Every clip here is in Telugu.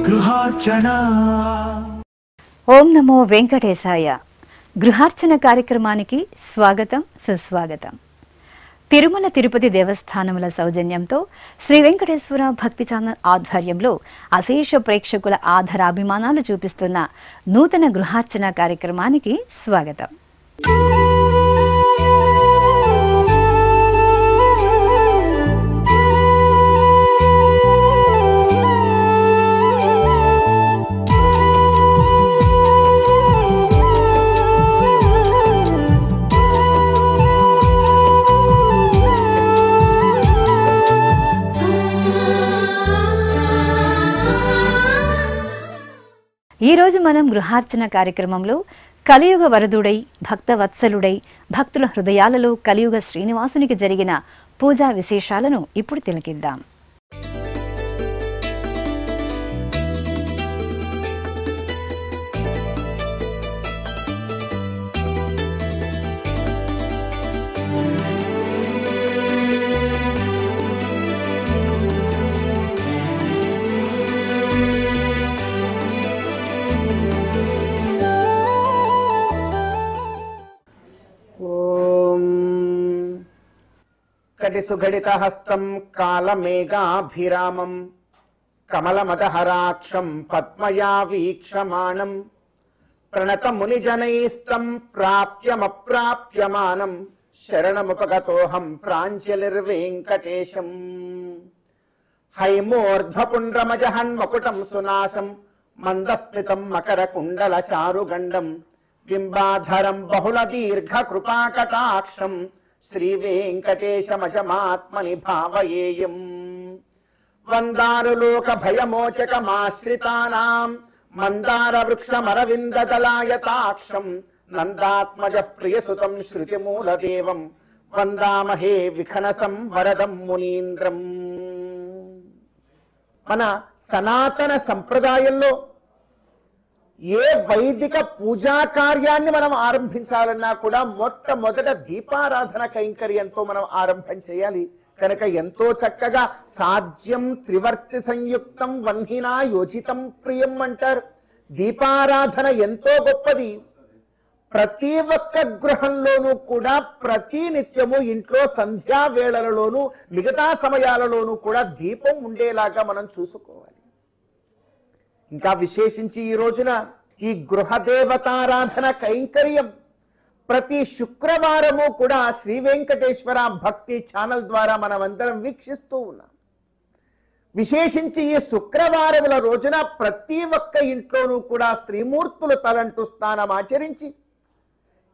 గృహార్చన. ఓం నమో వెంకటేశాయ. గృహార్చన కార్యక్రమానికి స్వాగతం, సుస్వాగతం. తిరుమల తిరుపతి దేవస్థానముల సౌజన్యంతో శ్రీ వెంకటేశ్వర భక్తి ఛానల్ ఆధ్వర్యంలో అశేష ప్రేక్షకుల ఆధారాభిమానాలు చూపిస్తున్న నూతన గృహార్చన కార్యక్రమానికి స్వాగతం. ఈరోజు మనం గృహార్చన కార్యక్రమంలో కలియుగ వరదుడై భక్తవత్సలుడై భక్తుల హృదయాలలో కలియుగ శ్రీనివాసునికి జరిగిన పూజా విశేషాలను ఇప్పుడు తిలకిద్దాం. సుఘడితహస్తం కాలమేఘాభిరామం కమలమదహరాక్షం పద్మయా వీక్షమాణం ప్రణతమునిజనైస్తం ప్రాప్యమప్రాప్యమానం శరణముపగతోహం ప్రాంజలిర్వేంకటేశం. హైమోర్ధ్వపుండ్రమజహన్మకుటం సునాశం మందస్మితం మకరకుండలచారుగండం బింబాధరం బహుళ దీర్ఘ కృపాకటాక్షం శ్రీ వెంకటేశమజమాత్మని భావయేయం. వందారులోక భయమోచకమాశ్రితానాం మందార వృక్షమరవిందదలాయతాక్షం నందాత్మజ ప్రియసుతం శృతిమూలదేవం వందామహే విఖనసం వరదం మునీంద్రం. మన సనాతన సంప్రదాయంలో ఏ వైదిక పూజా కార్యాన్ని మనం ఆరంభించాలన్నా కూడా మొట్టమొదట దీపారాధన కైంకర్యంతో మనం ఆరంభం చేయాలి. కనుక ఎంతో చక్కగా సాధ్యం త్రివర్తి సంయుక్తం వన్హినా యోజితం ప్రియం అంటారు. దీపారాధన ఎంతో గొప్పది. ప్రతి ఒక్క గృహంలోనూ కూడా ప్రతి నిత్యము ఇంట్లో సంధ్యా వేళలలోనూ మిగతా సమయాలలోనూ కూడా దీపం ఉండేలాగా మనం చూసుకోవాలి. ఇంకా విశేషించి ఈ రోజున ఈ గృహదేవతారాధన కైంకర్యం ప్రతి శుక్రవారము కూడా శ్రీ వెంకటేశ్వర భక్తి ఛానల్ ద్వారా మనం అందరం వీక్షిస్తూ ఉన్నాం. విశేషించి ఈ శుక్రవారముల రోజున ప్రతి ఒక్క ఇంట్లోనూ కూడా స్త్రీమూర్తులు తలంటు స్నానం ఆచరించి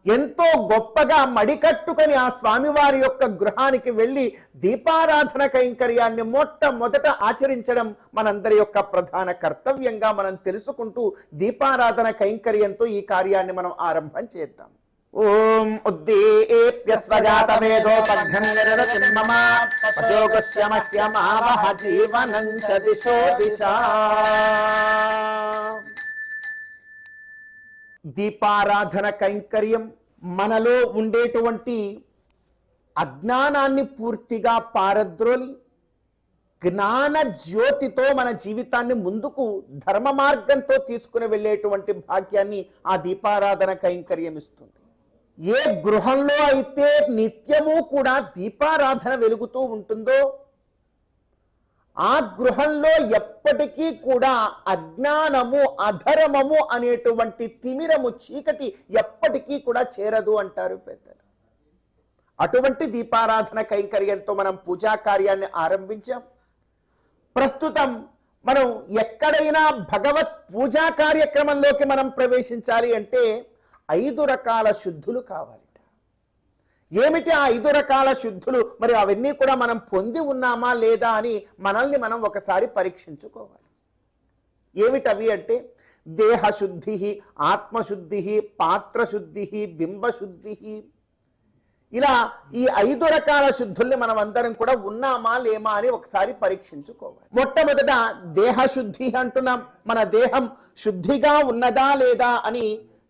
ఎంతో గొప్పగా మడికట్టుకొని ఆ స్వామివారి యొక్క గృహానికి వెళ్ళి దీపారాధన కైంకర్యాన్ని మొట్టమొదట ఆచరించడం మనందరి యొక్క ప్రధాన కర్తవ్యంగా మనం తెలుసుకుంటూ దీపారాధన కైంకర్యంతో ఈ కార్యాన్ని మనం ఆరంభం చేద్దాం. ఓం ఉద్దీప్యస్వజాతవేదోపఘ్నం నిరరతిం మమ అశోకస్య మహ్యమావహ జీవనం చ దిశో దిశా. దీపారాధన కైంకర్యం మనలో ఉండేటువంటి అజ్ఞానాన్ని పూర్తిగా పారద్రోలి జ్ఞాన జ్యోతితో మన జీవితాన్ని ముందుకు ధర్మ మార్గంతో తీసుకుని వెళ్ళేటువంటి భాగ్యాన్ని ఆ దీపారాధన కైంకర్యం ఇస్తుంది. ఏ గృహంలో అయితే నిత్యము కూడా దీపారాధన వెలుగుతూ ఉంటుందో ఆ గృహంలో ఎప్పటికీ కూడా అజ్ఞానము అధర్మము అనేటువంటి తిమిరము చీకటి ఎప్పటికీ కూడా చేరదు అంటారు పెద్దలు. అటువంటి దీపారాధన కైంకర్యంతో మనం పూజా కార్యాన్ని ఆరంభించాం. ప్రస్తుతం మనం ఎక్కడైనా భగవత్ పూజా కార్యక్రమంలోకి మనం ప్రవేశించాలి అంటే 5 రకాల శుద్ధులు కావాలి. ఏమిటి ఆ 5 రకాల శుద్ధులు? మరి అవన్నీ కూడా మనం పొంది ఉన్నామా లేదా అని మనల్ని మనం ఒకసారి పరీక్షించుకోవాలి. ఏమిటవి అంటే దేహశుద్ధి, ఆత్మశుద్ధి, పాత్రశుద్ధి, బింబశుద్ధి. ఇలా ఈ 5 రకాల శుద్ధుల్ని మనం అందరం కూడా ఉన్నామా లేమా అని ఒకసారి పరీక్షించుకోవాలి. మొట్టమొదట దేహశుద్ధి అంటున్నాం. మన దేహం శుద్ధిగా ఉన్నదా లేదా అని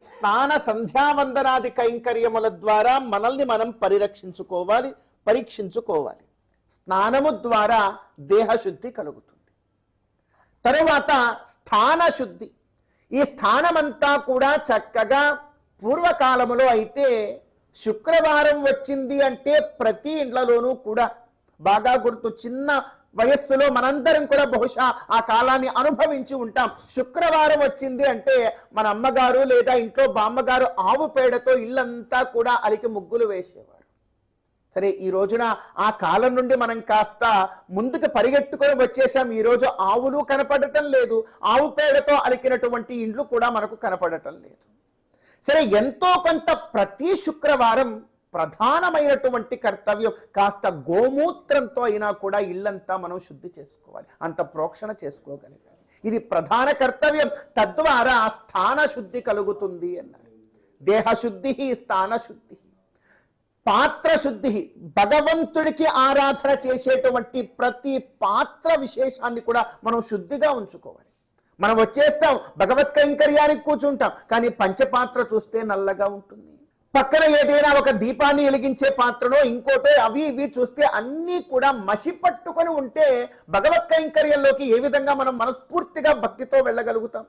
స్నాన సంధ్యావందనాది కైంకర్యముల ద్వారా మనల్ని మనం పరీక్షించుకోవాలి. స్నానము ద్వారా దేహశుద్ధి కలుగుతుంది. తరువాత స్థాన శుద్ధి. ఈ స్థానమంతా కూడా చక్కగా పూర్వకాలములో అయితే శుక్రవారం వచ్చింది అంటే ప్రతి ఇండ్లలోనూ కూడా బాగా గుర్తు, చిన్న వయస్సులో మనందరం కూడా బహుశా ఆ కాలాన్ని అనుభవించి ఉంటాం. శుక్రవారం వచ్చింది అంటే మన అమ్మగారు లేదా ఇంట్లో బామ్మగారు ఆవు పేడతో ఇల్లంతా కూడా అలికి ముగ్గులు వేసేవారు. సరే, ఈ రోజున ఆ కాలం నుండి మనం కాస్త ముందుకు పరిగెట్టుకొని వచ్చేసాం. ఈ రోజు ఆవులు కనపడటం లేదు, ఆవు పేడతో అలికినటువంటి ఇండ్లు కూడా మనకు కనపడటం లేదు. సరే, ఎంతో కొంత ప్రతి శుక్రవారం ప్రధానమైనటువంటి కర్తవ్యం కాస్త గోమూత్రంతో అయినా కూడా ఇల్లంతా మనం శుద్ధి చేసుకోవాలి, అంత ప్రోక్షణ చేసుకోగలగాలి. ఇది ప్రధాన కర్తవ్యం. తద్వారా స్థాన శుద్ధి కలుగుతుంది అన్నారు. దేహశుద్ధి, స్థాన శుద్ధి, పాత్ర శుద్ధి. భగవంతుడికి ఆరాధన చేసేటువంటి ప్రతి పాత్ర విశేషాన్ని కూడా మనం శుద్ధిగా ఉంచుకోవాలి. మనం వచ్చేస్తాం భగవత్ కైంకర్యానికి కూర్చుంటాం, కానీ పంచపాత్ర చూస్తే నల్లగా ఉంటుంది. పక్కన ఏదైనా ఒక దీపాన్ని వెలిగించే పాత్రలో ఇంకోటో అవి ఇవి చూస్తే అన్నీ కూడా మసి పట్టుకొని ఉంటే భగవత్ కైంకర్యంలోకి ఏ విధంగా మనం మనస్ఫూర్తిగా భక్తితో వెళ్ళగలుగుతాం?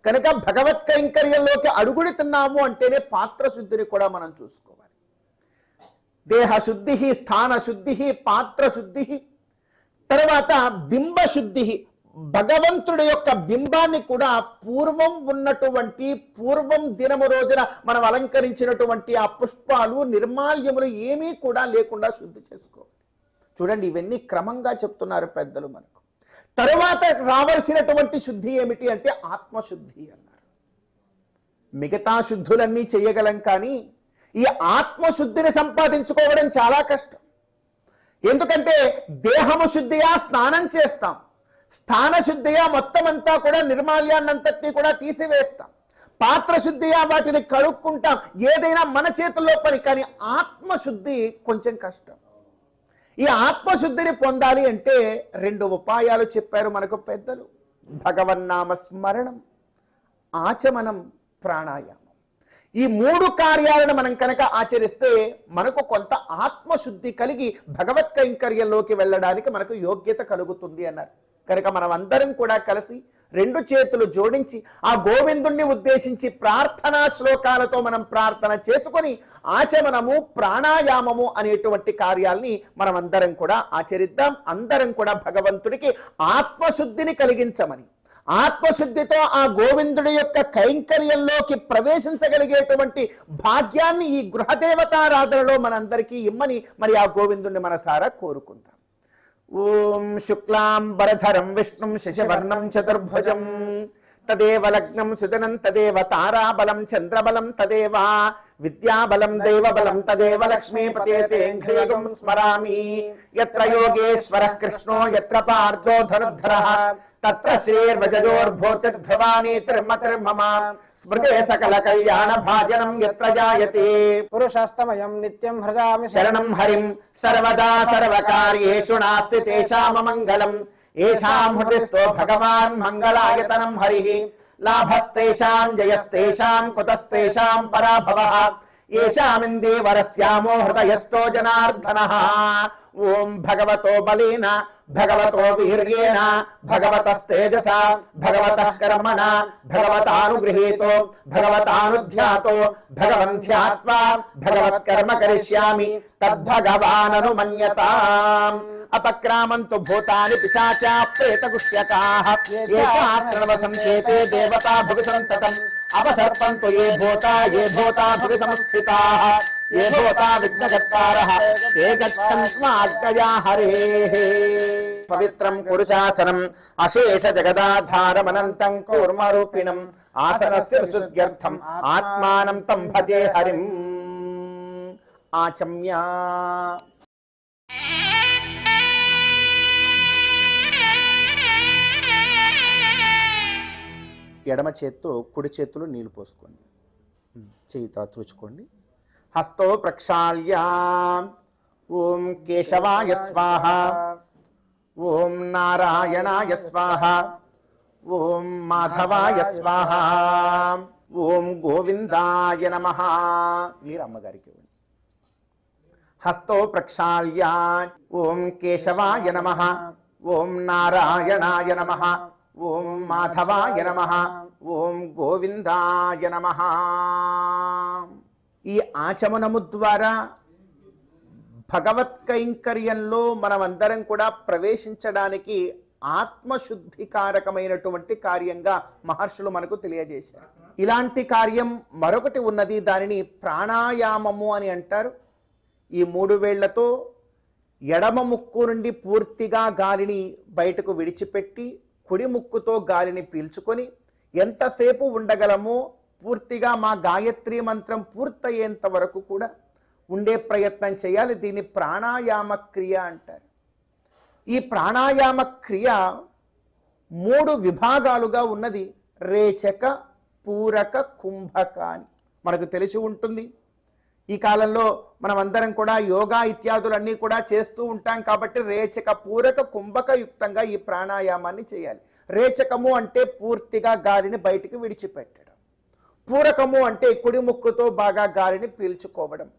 కనుక భగవత్ కైంకర్యంలోకి అడుగుడుతున్నాము అంటేనే పాత్ర శుద్ధిని కూడా మనం చూసుకోవాలి. దేహశుద్ధి, స్థాన శుద్ధి, పాత్ర శుద్ధి. తర్వాత బింబ శుద్ధి. భగవంతుడి యొక్క బింబాన్ని కూడా పూర్వం ఉన్నటువంటి పూర్వం దినము రోజున మనం అలంకరించినటువంటి ఆ పుష్పాలు నిర్మాల్యములు ఏమీ కూడా లేకుండా శుద్ధి చేసుకోవాలి. చూడండి, ఇవన్నీ క్రమంగా చెప్తున్నారు పెద్దలు మనకు. తరువాత రావాల్సినటువంటి శుద్ధి ఏమిటి అంటే ఆత్మశుద్ధి అన్నారు. మిగతా శుద్ధులన్నీ చేయగలం, కానీ ఈ ఆత్మశుద్ధిని సంపాదించుకోవడం చాలా కష్టం. ఎందుకంటే దేహము శుద్ధిగా స్నానం చేస్తాం, స్థాన శుద్ధిగా మొత్తం అంతా కూడా నిర్మాల్యాన్నంతటినీ కూడా తీసివేస్తాం, పాత్ర శుద్ధిగా వాటిని కడుక్కుంటాం, ఏదైనా మన చేతుల్లో పని. కానీ ఆత్మశుద్ధి కొంచెం కష్టం. ఈ ఆత్మశుద్ధిని పొందాలి అంటే 2 ఉపాయాలు చెప్పారు మనకు పెద్దలు. భగవన్నామ స్మరణం, ఆచమనం, ప్రాణాయామం. ఈ 3 కార్యాలను మనం కనుక ఆచరిస్తే మనకు కొంత ఆత్మశుద్ధి కలిగి భగవత్ కైంకర్యంలోకి వెళ్ళడానికి మనకు యోగ్యత కలుగుతుంది అన్నారు. కనుక మనం అందరం కూడా కలిసి 2 చేతులు జోడించి ఆ గోవిందుణ్ణి ఉద్దేశించి ప్రార్థనా శ్లోకాలతో మనం ప్రార్థన చేసుకొని ఆచమనము, ప్రాణాయామము అనేటువంటి కార్యాల్ని మనం అందరం కూడా ఆచరిద్దాం. అందరం కూడా భగవంతుడికి ఆత్మశుద్ధిని కలిగించమని, ఆత్మశుద్ధితో ఆ గోవిందుడి యొక్క కైంకర్యంలోకి ప్రవేశించగలిగేటువంటి భాగ్యాన్ని ఈ గృహదేవతారాధనలో మనందరికీ ఇమ్మని మరి ఆ గోవిందుడిని మనసారా కోరుకుందాం. ఓం శుక్లాంబరధరం విష్ణుం శశివర్ణం చతుర్భుజం తదేవ లగ్నం సుదనం తదేవ తారాబలం చంద్రబలం తదేవ విద్యాబలం దైవబలం తదేవ లక్ష్మీపతే హ్రీగం స్మరామి. యత్ర యోగేశ్వరః కృష్ణో యత్ర పార్థో ధనుర్ధరః తత్ర శ్రీర్వజదోర్భూతిర్ధ్రువాణి తిర్మతిర్మమ స్మృతే సకల కళ్యాణ భాజనం యత్ర జాయతే పురుషస్తమయం నిత్యం భజామి శరణం హరిం సర్వదా సర్వకార్యేషు నాస్తి తేషాం మంగళం. ఏషాం హృదిస్థో భగవాన్ మంగళాయతనం హరిః. లాభస్తేషాం జయస్తేషాం కుతస్తేషాం పరాభవః. ఏషామిందేవరస్యామో హృదయస్థో జనార్దనః. ఓం భగవతో బలేన భగవతో వీర్యేణ భగవతస్తేజసా భగవతః కర్మణ భగవతానుగృహీతో భగవతానుధ్యాతో భగవన్ ధ్యాత్వా భగవత్కర్మ కరిష్యామి తద్భగవాననుమన్యతాం. అపక్రామంతు భూతాని పిశాచా ప్రేతగుష్యకాః ఏకాత్రణవసంచేతే దేవతా భువి సంతతం. అవసర్పంతు ఏ భూతా భువి సంస్థితాః ఏ భూతా విఘ్నకర్తారః ఏ గచ్చన్త్వాజ్ఞయా హరేః. పవిత్రం పురుషాసనం అశేష జగదాధారమనంతం కూర్మరూపిణం ఆసనస్య విశుద్ధ్యర్థం ఆత్మానం తం భజే హరిం. ఆచమ్య. ఎడమ చేత్తో కుడి చేతులు నీళ్లు పోసుకోండి, చేయి తుడుచుకోండి. హస్తో ప్రక్షాళ్య. ఓం కేశవాయ స్వాహ, ఓం నారాయణాయ స్వాహ, ఓం మాధవాయ స్వాహ, ఓం గోవిందాయ నమః. మీరు అమ్మగారికి ఇవ్వండి. హస్తో ప్రక్షాళ్య. ఓం కేశవాయ నమః, ఓం నారాయణాయ నమః, ఓం మాధవాయ నమః, ఓం గోవిందాయ నమః. ఈ ఆచమనము ద్వారా భగవత్ కైంకర్యంలో మనమందరం కూడా ప్రవేశించడానికి ఆత్మశుద్ధికారకమైనటువంటి కార్యంగా మహర్షులు మనకు తెలియజేశారు. ఇలాంటి కార్యం మరొకటి ఉన్నది, దానిని ప్రాణాయామము అని అంటారు. ఈ 3 వేళ్లతో ఎడమ ముక్కు నుండి పూర్తిగా గాలిని బయటకు విడిచిపెట్టి కుడి ముక్కుతో గాలిని పీల్చుకొని ఎంతసేపు ఉండగలమో పూర్తిగా మా గాయత్రి మంత్రం పూర్తయ్యేంత వరకు కూడా ఉండే ప్రయత్నం చేయాలి. దీన్ని ప్రాణాయామ క్రియ అంటారు. ఈ ప్రాణాయామ క్రియ 3 విభాగాలుగా ఉన్నది. రేచక, పూరక, కుంభక అని మనకు తెలిసి ఉంటుంది. ఈ కాలంలో మనం అందరం కూడా యోగా ఇత్యాదులన్నీ కూడా చేస్తూ ఉంటాం కాబట్టి రేచక, పూరక, కుంభక యుక్తంగా ఈ ప్రాణాయామాన్ని చేయాలి. రేచకము అంటే పూర్తిగా గాలిని బయటికి విడిచిపెట్టడం, పూరకము అంటే కుడి ముక్కుతో బాగా గాలిని పీల్చుకోవడం,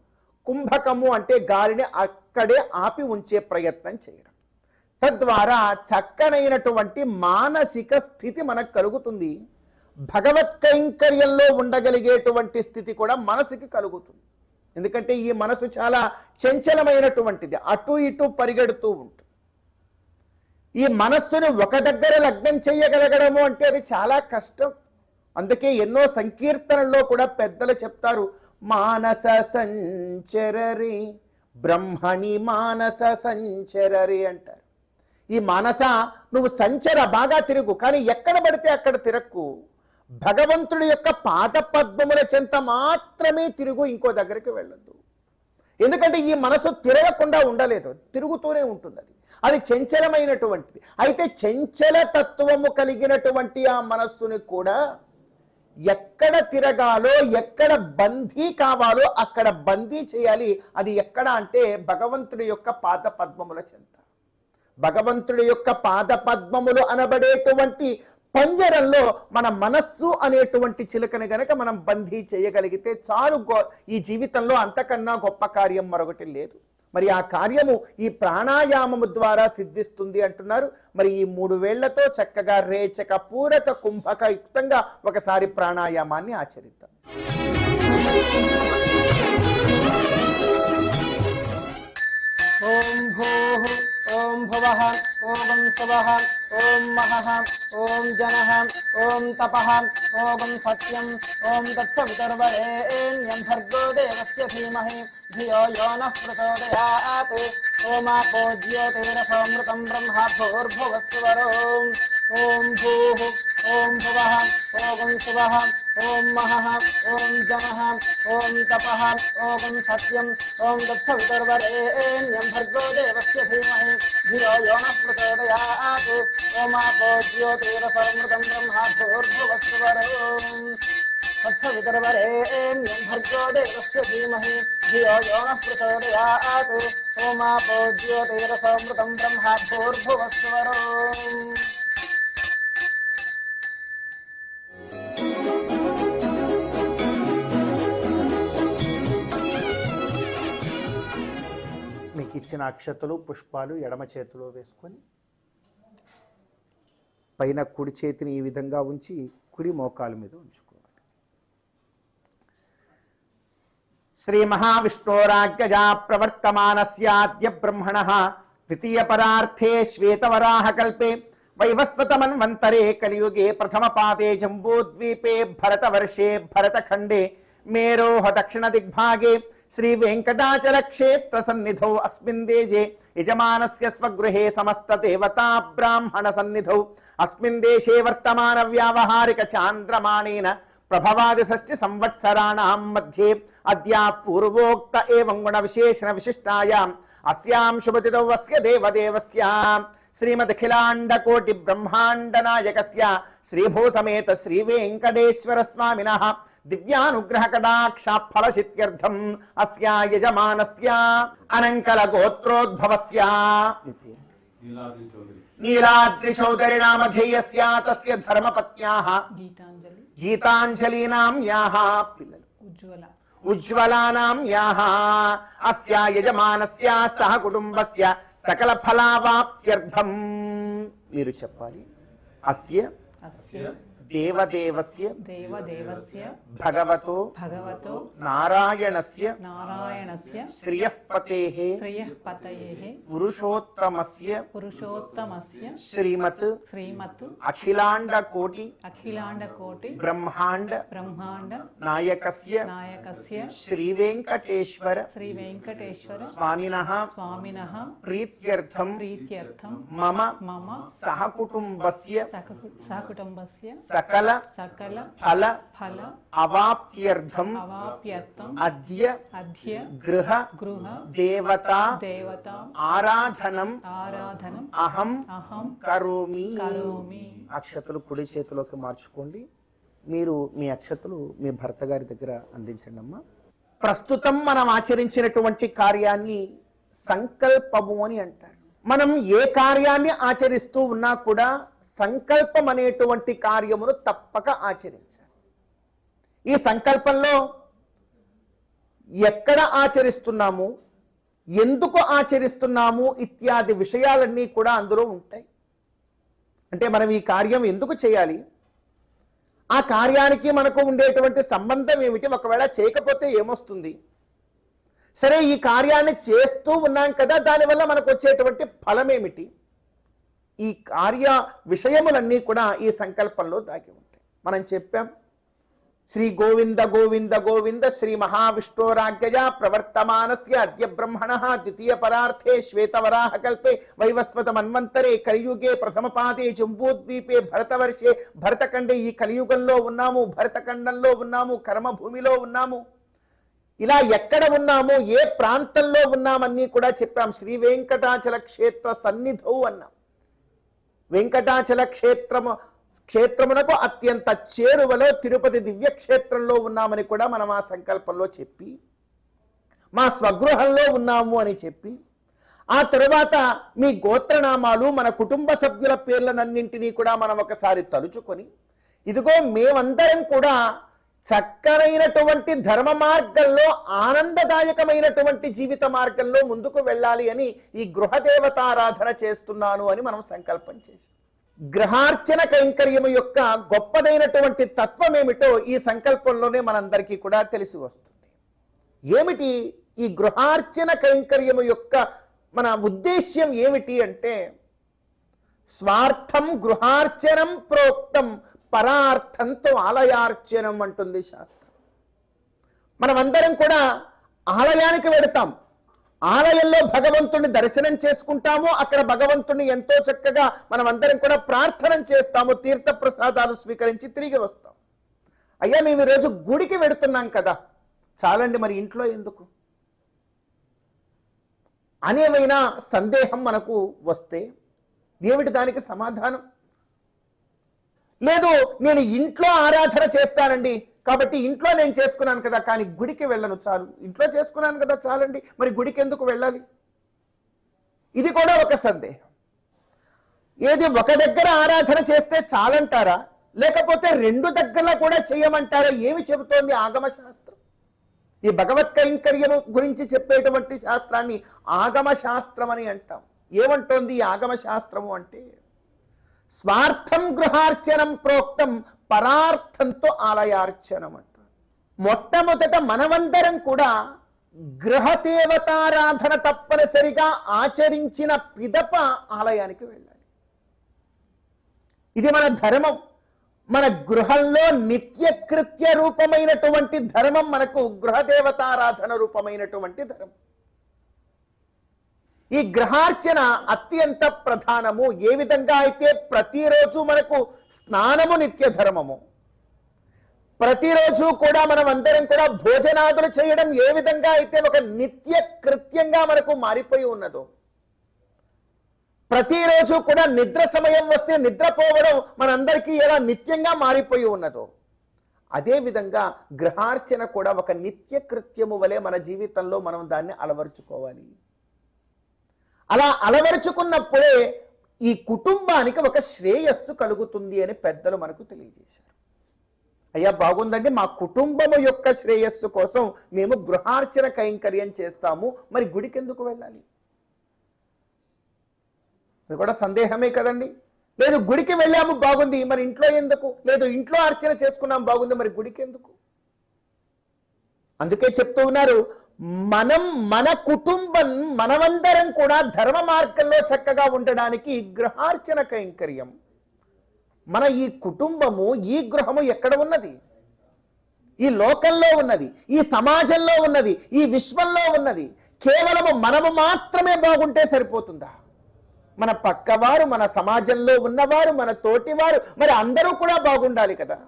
కుంభకము అంటే గాలిని అక్కడే ఆపి ఉంచే ప్రయత్నం చేయడం. తద్వారా చక్కనైనటువంటి మానసిక స్థితి మనకు కలుగుతుంది. భగవత్ కైంకర్యంలో ఉండగలిగేటువంటి స్థితి కూడా మనసుకి కలుగుతుంది. ఎందుకంటే ఈ మనసు చాలా చంచలమైనటువంటిది, అటు ఇటు పరిగెడుతూ ఉంటుంది. ఈ మనస్సును ఒక దగ్గర లగ్నం చేయగలగడము అంటే అది చాలా కష్టం. అందుకే ఎన్నో సంకీర్తనల్లో కూడా పెద్దలు చెప్తారు, మానస సంచరరి బ్రహ్మణి మానస సంచరరి అంటారు. ఈ మానస నువ్వు సంచర, బాగా తిరుగు, కానీ ఎక్కడ పడితే అక్కడ తిరక్కు. భగవంతుడి యొక్క పాద పద్మముల చెంత మాత్రమే తిరుగు, ఇంకో దగ్గరికి వెళ్ళొద్దు. ఎందుకంటే ఈ మనసు తిరగకుండా ఉండలేదు, తిరుగుతూనే ఉంటుంది. అది చంచలమైనటువంటిది. అయితే చంచల తత్వము కలిగినటువంటి ఆ మనస్సుని కూడా ఎక్కడ తిరగాలో, ఎక్కడ బందీ కావాలో అక్కడ బందీ చేయాలి. అది ఎక్కడ అంటే భగవంతుడి యొక్క పాద పద్మముల చెంత. భగవంతుడి యొక్క పాద పద్మములు అనబడేటువంటి పంజరంలో మన మనస్సు అనేటువంటి చిలుకని గనక మనం బందీ చేయగలిగితే చాలు. ఈ జీవితంలో అంతకన్నా గొప్ప కార్యం మరొకటి లేదు. మరి ఆ కార్యము ఈ ప్రాణాయామము ద్వారా సిద్ధిస్తుంది అంటున్నారు. మరి ఈ 3 వేళ్లతో చక్కగా రేచక, పూరక, కుంభక యుక్తంగా ఒకసారి ప్రాణాయామాన్ని ఆచరిద్దాం. ఓం భూః ఓం భువః ఓం స్వః ఓం మహః ఓం జనః ఓం తపః ఓం సత్యం ఓం తత్సవితుర్వరేణ్యం భర్గో దేవస్య ధీమహి ధియో యో నః ప్రచోదయాత్. ఓమాపో జ్యోతిరసోమృతం బ్రహ్మ భూర్భువస్సువరోం. ఓం భూః ఓం భువః ఓం స్వః ఓం మహః ఓం జనః ఓం తపః ఓం సత్యం ఓం తత్సవితుర్వరేణ్యం భర్గో దేవస్య ధీమహి ధియో యో నః ప్రచోదయాత్. ఓమాపో జ్యోతిరసోమృతం బ్రహ్మ భూర్భువస్సువరోం. తత్సవితుర్వరేణ్యం భర్గో దేవస్య ధీమహి ధియో యో నః ప్రచోదయాత్. ఓమాపో జ్యోతిరసోమృతం బ్రహ్మ భూర్భువస్సువరోం. మీకు ఇచ్చిన అక్షతలు, పుష్పాలు ఎడమ చేతిలో వేసుకొని పైన కుడి చేతిని ఈ విధంగా ఉంచి కుడి మోకాలు మీద ఉంచుకోవాలి. శ్రీ మహావిష్ణోరాజ్ఞజా ప్రవర్తమానస్యాద్య బ్రహ్మణః ద్వితీయ పరార్థే శ్వేతవరాహ కల్పే వైవస్వత మన్వంతరే కలియుగే ప్రథమ పాదే జంబూద్వీపే భరతవర్షే భరతఖండే మేరోహ దక్షిణ దిగ్భాగే శ్రీ వెంకటాచల క్షేత్ర సన్నిధౌ అస్మిన్ దేశే యజమానస్య స్వగృహే సమస్త దేవతా బ్రాహ్మణ సన్నిధౌ అస్మిన్ దేశే వర్తమాన వ్యావహారిక చాంద్రమాణేన ప్రభవాది షష్ఠి సంవత్సరాణాం మధ్యే అద్యా పూర్వోక్త ఏవం గుణ విశేషణ విశిష్టాయాం అస్యాం శుభతిథౌ అస్య దేవదేవస్య శ్రీమదఖిలాండ కోటి బ్రహ్మాండ నాయకస్య శ్రీభూ సమేత శ్రీ వెంకటేశ్వర స్వామినః దివ్యానుగ్రహ కటాక్ష ఫలసిద్ధ్యర్థం అస్యా యజమానస్య అనంకల గోత్రోద్భవస్య నీలాద్రి చౌదరి నామధేయస్య తస్య ధర్మపత్న్యాః గీతాంజలీనాం యాః పిల్లలు ఉజ్వలానాం యాః అస్య యజమానస్య సహ కుటుంబస్య సకల ఫలావాప్త్యర్థం. మీరు చెప్పాలి. అస్య అస్య దేవదేవస్య దేవదేవస్య భగవతో భగవతో నారాయణస్య నారాయణస్య శ్రియఃపతేః శ్రియఃపతయేః పురుషోత్తమస్య పురుషోత్తమస్య శ్రీమత్ శ్రీమత్ అఖిలాండ కోటి అఖిలాండకోటి బ్రహ్మాండ బ్రహ్మాండ నాయకస్య నాయకస్య శ్రీ వెంకటేశ్వర శ్రీ వెంకటేశ్వర స్వామినః స్వామినః ప్రీత్యర్థం ప్రీత్యర్థం మమ మమ సహకుటుంబస్య సహకుటుంబస్య సకల సకల ఫల ఫల అవాప్త్యర్థం అవాప్యర్థం అద్య అద్య గృహ గృహ దేవతా దేవతా ఆరాధనం ఆరాధనం అహం అహం కరోమి. కరోమి. అక్షతలు కుడి చేతిలోకి మార్చుకోండి. మీరు మీ అక్షతలు మీ భర్త గారి దగ్గర అందించండి అమ్మా. ప్రస్తుతం మనం ఆచరించినటువంటి కార్యాన్ని సంకల్పము అని అంటారు. మనం ఏ కార్యాన్ని ఆచరిస్తూ ఉన్నా కూడా సంకల్పం అనేటువంటి కార్యమును తప్పక ఆచరించాలి. ఈ సంకల్పంలో ఎక్కడ ఆచరిస్తున్నాము, ఎందుకు ఆచరిస్తున్నాము ఇత్యాది విషయాలన్నీ కూడా అందులో ఉంటాయి. అంటే మనం ఈ కార్యం ఎందుకు చేయాలి, ఆ కార్యానికి మనకు ఉండేటువంటి సంబంధం ఏమిటి, ఒకవేళ చేయకపోతే ఏమొస్తుంది, సరే ఈ కార్యాన్ని చేస్తూ ఉన్నాం కదా దానివల్ల మనకు వచ్చేటువంటి ఫలం ఏమిటి, ఈ కార్య విషయములన్నీ కూడా ఈ సంకల్పంలో దాగి ఉంటాయి. మనం చెప్పాం, శ్రీ గోవింద గోవింద గోవింద శ్రీ మహావిష్ణోరాజ్ఞయా ప్రవర్తమానస్య అద్య బ్రహ్మణః ద్వితీయ పరార్థే శ్వేతవరాహ కల్పే వైవస్వత మన్వంతరే కలియుగే ప్రథమ పాదే జంబూద్వీపే భరతవర్షే భరతఖండే. ఈ కలియుగంలో ఉన్నాము, భరతఖండంలో ఉన్నాము, కర్మభూమిలో ఉన్నాము. ఇలా ఎక్కడ ఉన్నాము, ఏ ప్రాంతంలో ఉన్నామన్నీ కూడా చెప్పాం. శ్రీ వెంకటాచల క్షేత్ర సన్నిధౌ అన్నాం. వెంకటాచల క్షేత్రమునకు అత్యంత చేరువలో తిరుపతి దివ్యక్షేత్రంలో ఉన్నామని కూడా మనం ఆ సంకల్పంలో చెప్పి, మా స్వగృహంలో ఉన్నాము అని చెప్పి, ఆ తరువాత మీ గోత్రనామాలు మన కుటుంబ సభ్యుల పేర్లనన్నింటినీ కూడా మనం ఒకసారి తలుచుకొని, ఇదిగో మేమందరం కూడా చక్కనైనటువంటి ధర్మ మార్గంలో ఆనందదాయకమైనటువంటి జీవిత మార్గంలో ముందుకు వెళ్ళాలి అని ఈ గృహదేవతారాధన చేస్తున్నాను అని మనం సంకల్పం చేశాం. గృహార్చన కైంకర్యము యొక్క గొప్పదైనటువంటి తత్వం ఏమిటో ఈ సంకల్పంలోనే మనందరికీ కూడా తెలిసి వస్తుంది. ఏమిటి ఈ గృహార్చన కైంకర్యము యొక్క మన ఉద్దేశ్యం ఏమిటి అంటే, స్వార్థం గృహార్చనం ప్రోక్తం పరార్థంతో ఆలయార్చనం అంటుంది శాస్త్రం. మనమందరం కూడా ఆలయానికి వెడతాం, ఆలయంలో భగవంతుని దర్శనం చేసుకుంటాము, అక్కడ భగవంతుని ఎంతో చక్కగా మనమందరం కూడా ప్రార్థన చేస్తాము, తీర్థ ప్రసాదాలు స్వీకరించి తిరిగి వస్తాం. అయ్యా మేము ఈరోజు గుడికి వెడుతున్నాం కదా, చాలండి మరి ఇంట్లో ఎందుకు అనేమైనా సందేహం మనకు వస్తే ఏమిటి దానికి సమాధానం? లేదు, నేను ఇంట్లో ఆరాధన చేస్తానండి, కాబట్టి ఇంట్లో నేను చేసుకున్నాను కదా, కానీ గుడికి వెళ్ళను, చాలు. ఇంట్లో చేసుకున్నాను కదా చాలండి, మరి గుడికి ఎందుకు వెళ్ళాలి? ఇది కూడా ఒక సందేహం. ఏది ఒక దగ్గర ఆరాధన చేస్తే చాలంటారా, లేకపోతే రెండు దగ్గరలో కూడా చేయమంటారా? ఏమి చెబుతోంది ఆగమ శాస్త్రం? ఈ భగవత్ కైంకర్యము గురించి చెప్పేటువంటి శాస్త్రాన్ని ఆగమ శాస్త్రం అని అంటాం. ఏమంటోంది ఈ ఆగమ శాస్త్రము అంటే, స్వార్థం గృహార్చనం ప్రోక్తం పరార్థంతో ఆలయార్చనం అంటారు. మొట్టమొదట మనమందరం కూడా గృహదేవతారాధన తప్పనిసరిగా ఆచరించిన పిదప ఆలయానికి వెళ్ళాలి. ఇది మన ధర్మం. మన గృహంలో నిత్యకృత్య రూపమైనటువంటి ధర్మం మనకు గృహదేవతారాధన రూపమైనటువంటి ధర్మం. ఈ గ్రహార్చన అత్యంత ప్రధానము. ఏ విధంగా అయితే ప్రతిరోజు మనకు స్నానము నిత్య ధర్మము, ప్రతిరోజు కూడా మనం అందరం కూడా భోజనాదులు చేయడం ఏ విధంగా అయితే ఒక నిత్య కృత్యంగా మనకు మారిపోయి ఉన్నదో, ప్రతిరోజు కూడా నిద్ర సమయం వస్తే నిద్రపోవడం మనందరికీ ఎలా నిత్యంగా మారిపోయి ఉన్నదో, అదే విధంగా గ్రహార్చన కూడా ఒక నిత్య కృత్యము వలె మన జీవితంలో మనం దాన్ని అలవరుచుకోవాలి. అలా అలవరుచుకున్నప్పుడే ఈ కుటుంబానికి ఒక శ్రేయస్సు కలుగుతుంది అని పెద్దలు మనకు తెలియజేశారు. అయ్యా బాగుందండి, మా కుటుంబము యొక్క శ్రేయస్సు కోసం మేము గృహార్చన కైంకర్యం చేస్తాము, మరి గుడికి ఎందుకు వెళ్ళాలి? అది కూడా సందేహమే కదండి. లేదు గుడికి వెళ్ళాము బాగుంది, మరి ఇంట్లో ఎందుకు? లేదు ఇంట్లో అర్చన చేసుకున్నాం బాగుంది, మరి గుడికి ఎందుకు? అందుకే చెప్తూ ఉన్నారు, మన కుటుంబం మనమందరం కూడా ధర్మ మార్గంలో చక్కగా ఉండడానికి గృహార్చన కైంకర్యం. మన ఈ కుటుంబము, ఈ గృహము ఎక్కడ ఉన్నది? ఈ లోకంలో ఉన్నది, ఈ సమాజంలో ఉన్నది, ఈ విశ్వంలో ఉన్నది. కేవలము మనము మాత్రమే బాగుంటే సరిపోతుందా? మన పక్కవారు, మన సమాజంలో ఉన్నవారు, మన తోటివారు, మరి అందరూ కూడా బాగుండాలి కదా.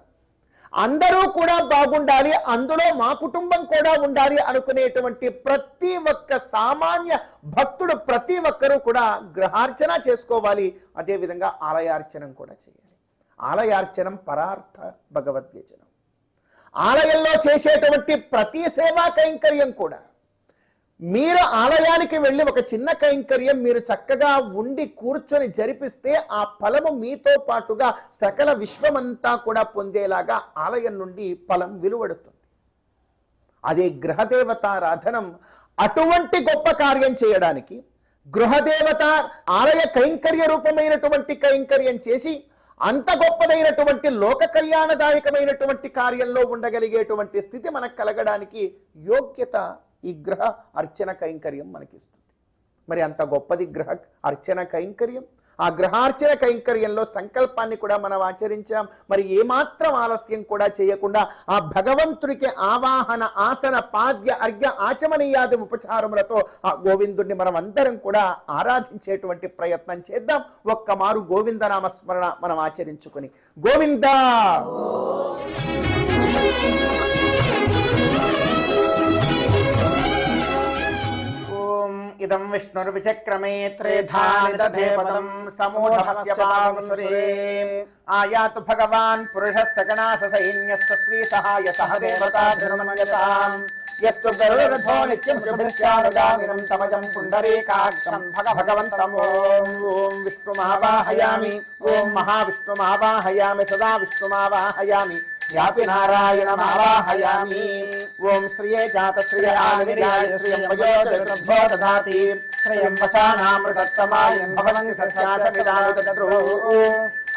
అందరూ కూడా బాగుండాలి, అందులో మా కుటుంబం కూడా ఉండాలి అనుకునేటువంటి ప్రతి ఒక్క సామాన్య భక్తుడు, ప్రతి ఒక్కరూ కూడా గృహార్చన చేసుకోవాలి. అదేవిధంగా ఆలయార్చనం కూడా చేయాలి. ఆలయార్చనం పరార్థ భగవద్వేచనం. ఆలయంలో చేసేటువంటి ప్రతి సేవా కైంకర్యం కూడా, మీరు ఆలయానికి వెళ్ళి ఒక చిన్న కైంకర్యం మీరు చక్కగా ఉండి కూర్చొని జరిపిస్తే ఆ ఫలము మీతో పాటుగా సకల విశ్వమంతా కూడా పొందేలాగా ఆలయం నుండి ఫలం వెలువడుతుంది. అదే గృహదేవతారాధనం. అటువంటి గొప్ప కార్యం చేయడానికి గృహదేవత ఆలయ కైంకర్య రూపమైనటువంటి కైంకర్యం చేసి అంత గొప్పదైనటువంటి లోక కళ్యాణదాయకమైనటువంటి కార్యంలో ఉండగలిగేటువంటి స్థితి మనకు కలగడానికి యోగ్యత ఈ గృహ అర్చన కైంకర్యం మనకిస్తుంది. మరి అంత గొప్పది గృహ అర్చన కైంకర్యం. ఆ గృహార్చన కైంకర్యంలో సంకల్పాన్ని కూడా మనం ఆచరించాం. మరి ఏమాత్రం ఆలస్యం కూడా చేయకుండా ఆ భగవంతుడికి ఆవాహన, ఆసన, పాద్య, అర్ఘ్య, ఆచమనీయాది ఉపచారములతో ఆ గోవిందుడిని మనం అందరం కూడా ఆరాధించేటువంటి ప్రయత్నం చేద్దాం. ఒక్క మారు గోవింద నామస్మరణ మనం ఆచరించుకుని గోవింద ఇదం విష్ణుర్విచక్రమే త్రేధాని దధే పదం సమూఢమస్య పాదముసురే ఆయాతు భగవాన్ పురుషः సగణాస సైన్యస్య శ్రీ సహాయతః దేవతాభిర్మన్యతాం యస్తు గరుడధ్వో నిత్యం శుభస్యానుగామినం తమజం పుండరీకాక్షం భగవంతం ఓం విష్ణుమావాహయామి, ఓం మహావిష్ణుమావాహయామి, సదా విష్ణుమావాహయామి, వ్యాపి నారాయణమావాహయామి. ఓం శ్రియ జాత శ్రియ ఆవిర్యాయ శ్రియం వయోజగద్భో దదాతి శ్రియం వసానామృతత్తమాయం భవనం సత్యాసమిదానుతద్రో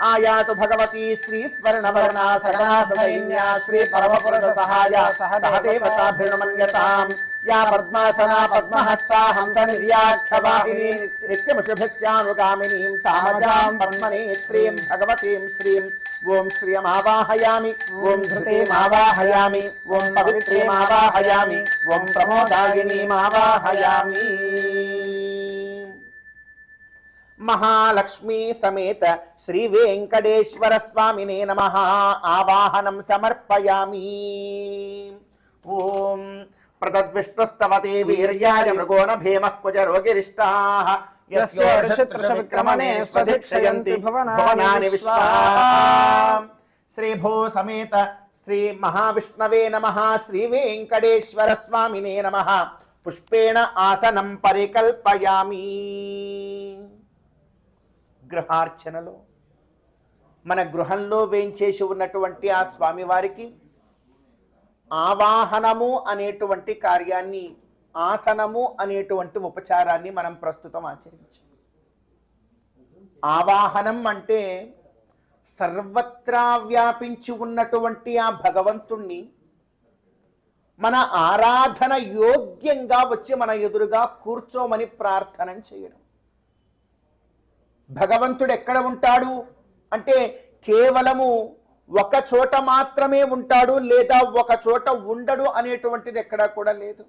ఆయాతు భగవతి శ్రీ స్వర్ణవర్ణా సగణాస సైన్యా శ్రీ పరమపురుష సహాయ సహదేవతాభిర్మన్యతాం యా పద్మాసనా పద్మహస్తా హంస నిర్యాక్షవాహినీ నిత్యముషుభిశ్చానుగామినీం తామజాం పద్మనేత్రీం భగవతీం శ్రీం ఓం శ్రియమావాహయామి, ఓం ధృతీమావాహయామి, ఓం పవిత్రీమావాహయామి, ఓం ప్రమోదాయినీమావాహయామి. మహాలక్ష్మీ సమేత శ్రీ వెంకటేశ్వర స్వామినే నమః ఆవాహనం సమర్పయామి. ఓం ప్రతద్విష్ణుస్తవతే వీర్యాయ మృగోణ భీమః కుజరోగిరిష్టాః యస్యోర్షత్రుషవిక్రమణే స్వధిక్షయంతి భువనాని విశ్వా. శ్రీ భూ సమేత శ్రీ మహావిష్ణవే నమః శ్రీ వెంకటేశ్వర స్వామినే నమః పుష్పేణ ఆసనం పరికల్పయామి. గృహార్చనలో మన గృహంలో వేంచేసి ఉన్నటువంటి ఆ స్వామివారికి ఆవాహనము అనేటువంటి కార్యాన్ని, ఆసనము అనేటువంటి ఉపచారాన్ని మనం ప్రస్తుతం ఆచరించాం. ఆవాహనం అంటే సర్వత్రా వ్యాపించి ఉన్నటువంటి ఆ భగవంతుణ్ణి మన ఆరాధన యోగ్యంగా వచ్చి మన ఎదురుగా కూర్చోమని ప్రార్థన చేయడం. భగవంతుడు ఎక్కడ ఉంటాడు అంటే కేవలము ఒక చోట మాత్రమే ఉంటాడు, లేదా ఒక చోట ఉండడు అనేటువంటిది ఎక్కడా కూడా లేదు.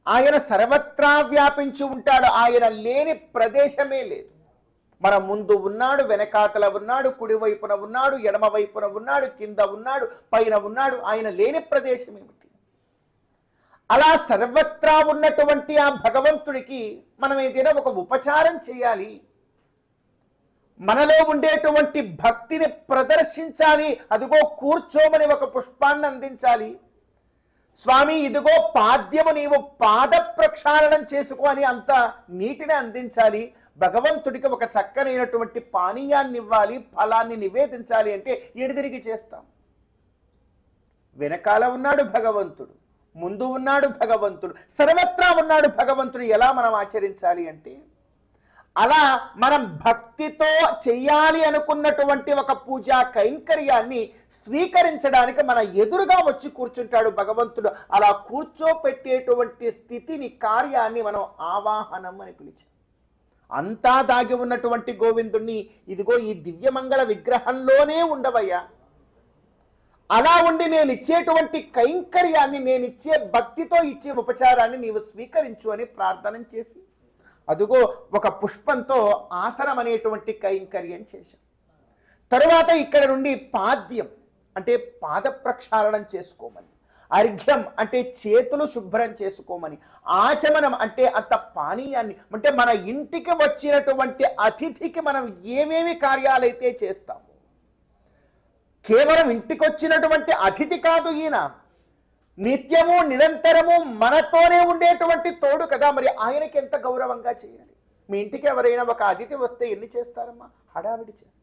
ఆయన సర్వత్రా వ్యాపించి ఉంటాడు. ఆయన లేని ప్రదేశమే లేదు. మన ముందు ఉన్నాడు, వెనకాతల ఉన్నాడు, కుడివైపున ఉన్నాడు, ఎడమ వైపున ఉన్నాడు, కింద ఉన్నాడు, పైన ఉన్నాడు. ఆయన లేని ప్రదేశం ఏమిటి? అలా సర్వత్రా ఉన్నటువంటి ఆ భగవంతుడికి మనం ఏదైనా ఒక ఉపచారం చేయాలి, మనలో ఉండేటువంటి భక్తిని ప్రదర్శించాలి. అదిగో కూర్చోమని ఒక పుష్పాన్ని అందించాలి. స్వామి ఇదిగో పాద్యము నీవు పాద ప్రక్షాళనం చేసుకో అని అంత నీటిని అందించాలి. భగవంతుడికి ఒక చక్కనైనటువంటి పానీయాన్ని ఇవ్వాలి, ఫలాన్ని నివేదించాలి అంటే ఎడిదిరిగి చేస్తాం. వెనకాల ఉన్నాడు భగవంతుడు, ముందు ఉన్నాడు భగవంతుడు, సర్వత్రా ఉన్నాడు భగవంతుడు. ఎలా మనం ఆచరించాలి అంటే అలా మనం భక్తితో చెయ్యాలి అనుకున్నటువంటి ఒక పూజా కైంకర్యాన్ని స్వీకరించడానికి మన ఎదురుగా వచ్చి కూర్చుంటాడు భగవంతుడు. అలా కూర్చోపెట్టేటువంటి స్థితిని, కార్యాన్ని మనం ఆవాహనం అని పిలిచాం. అంతా దాగి ఉన్నటువంటి గోవిందుణ్ణి ఇదిగో ఈ దివ్యమంగళ విగ్రహంలోనే ఉండవయ్యా, అలా ఉండి నేను ఇచ్చేటువంటి కైంకర్యాన్ని, నేను ఇచ్చే భక్తితో ఇచ్చే ఉపచారాన్ని నీవు స్వీకరించు అని ప్రార్థన చేసి అదిగో ఒక పుష్పంతో ఆసనం అనేటువంటి కైంకర్యం చేశాం. తరువాత ఇక్కడ నుండి పాద్యం అంటే పాద ప్రక్షాళనం చేసుకోమని, అర్ఘ్యం అంటే చేతులు శుభ్రం చేసుకోమని, ఆచమనం అంటే అంత పానీయాన్ని, అంటే మన ఇంటికి వచ్చినటువంటి అతిథికి మనం ఏమేమి కార్యాలైతే చేస్తాము, కేవలం ఇంటికి వచ్చినటువంటి అతిథి కాదు ఈయన, నిత్యము నిరంతరము మనతోనే ఉండేటువంటి తోడు కదా, మరి ఆయనకి ఎంత గౌరవంగా చేయాలి. మీ ఇంటికి ఎవరైనా ఒక అతిథి వస్తే ఎన్ని చేస్తారమ్మా? హడావిడి చేస్తారు.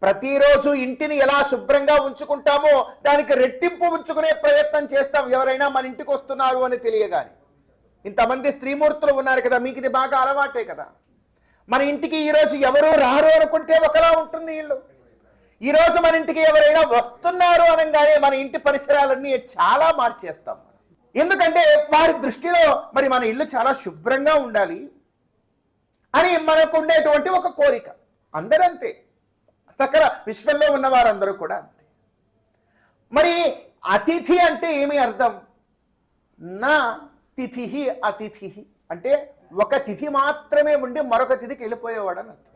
ప్రతిరోజు ఇంటిని ఎలా శుభ్రంగా ఉంచుకుంటామో దానికి రెట్టింపు ఉంచుకునే ప్రయత్నం చేస్తాం ఎవరైనా మన ఇంటికి వస్తున్నారు అని తెలియగానే. ఇంతమంది స్త్రీమూర్తులు ఉన్నారు కదా, మీకు ఇది బాగా అలవాటే కదా. మన ఇంటికి ఈరోజు ఎవరు రారు అనుకుంటే ఒకలా ఉంటుంది ఇల్లు, ఈరోజు మన ఇంటికి ఎవరైనా వస్తున్నారు అనగానే మన ఇంటి పరిసరాలన్నీ చాలా మార్చేస్తాం. ఎందుకంటే వారి దృష్టిలో మరి మన ఇల్లు చాలా శుభ్రంగా ఉండాలి అని మనకు ఉండేటువంటి ఒక కోరిక. అందరూ అంతే, సకల విశ్వంలో ఉన్న వారందరూ కూడా అంతే. మరి అతిథి అంటే ఏమి అర్థం? నా తిథి అతిథి అంటే ఒక తిథి మాత్రమే ఉండి మరొక తిథికి వెళ్ళిపోయేవాడు అని అర్థం.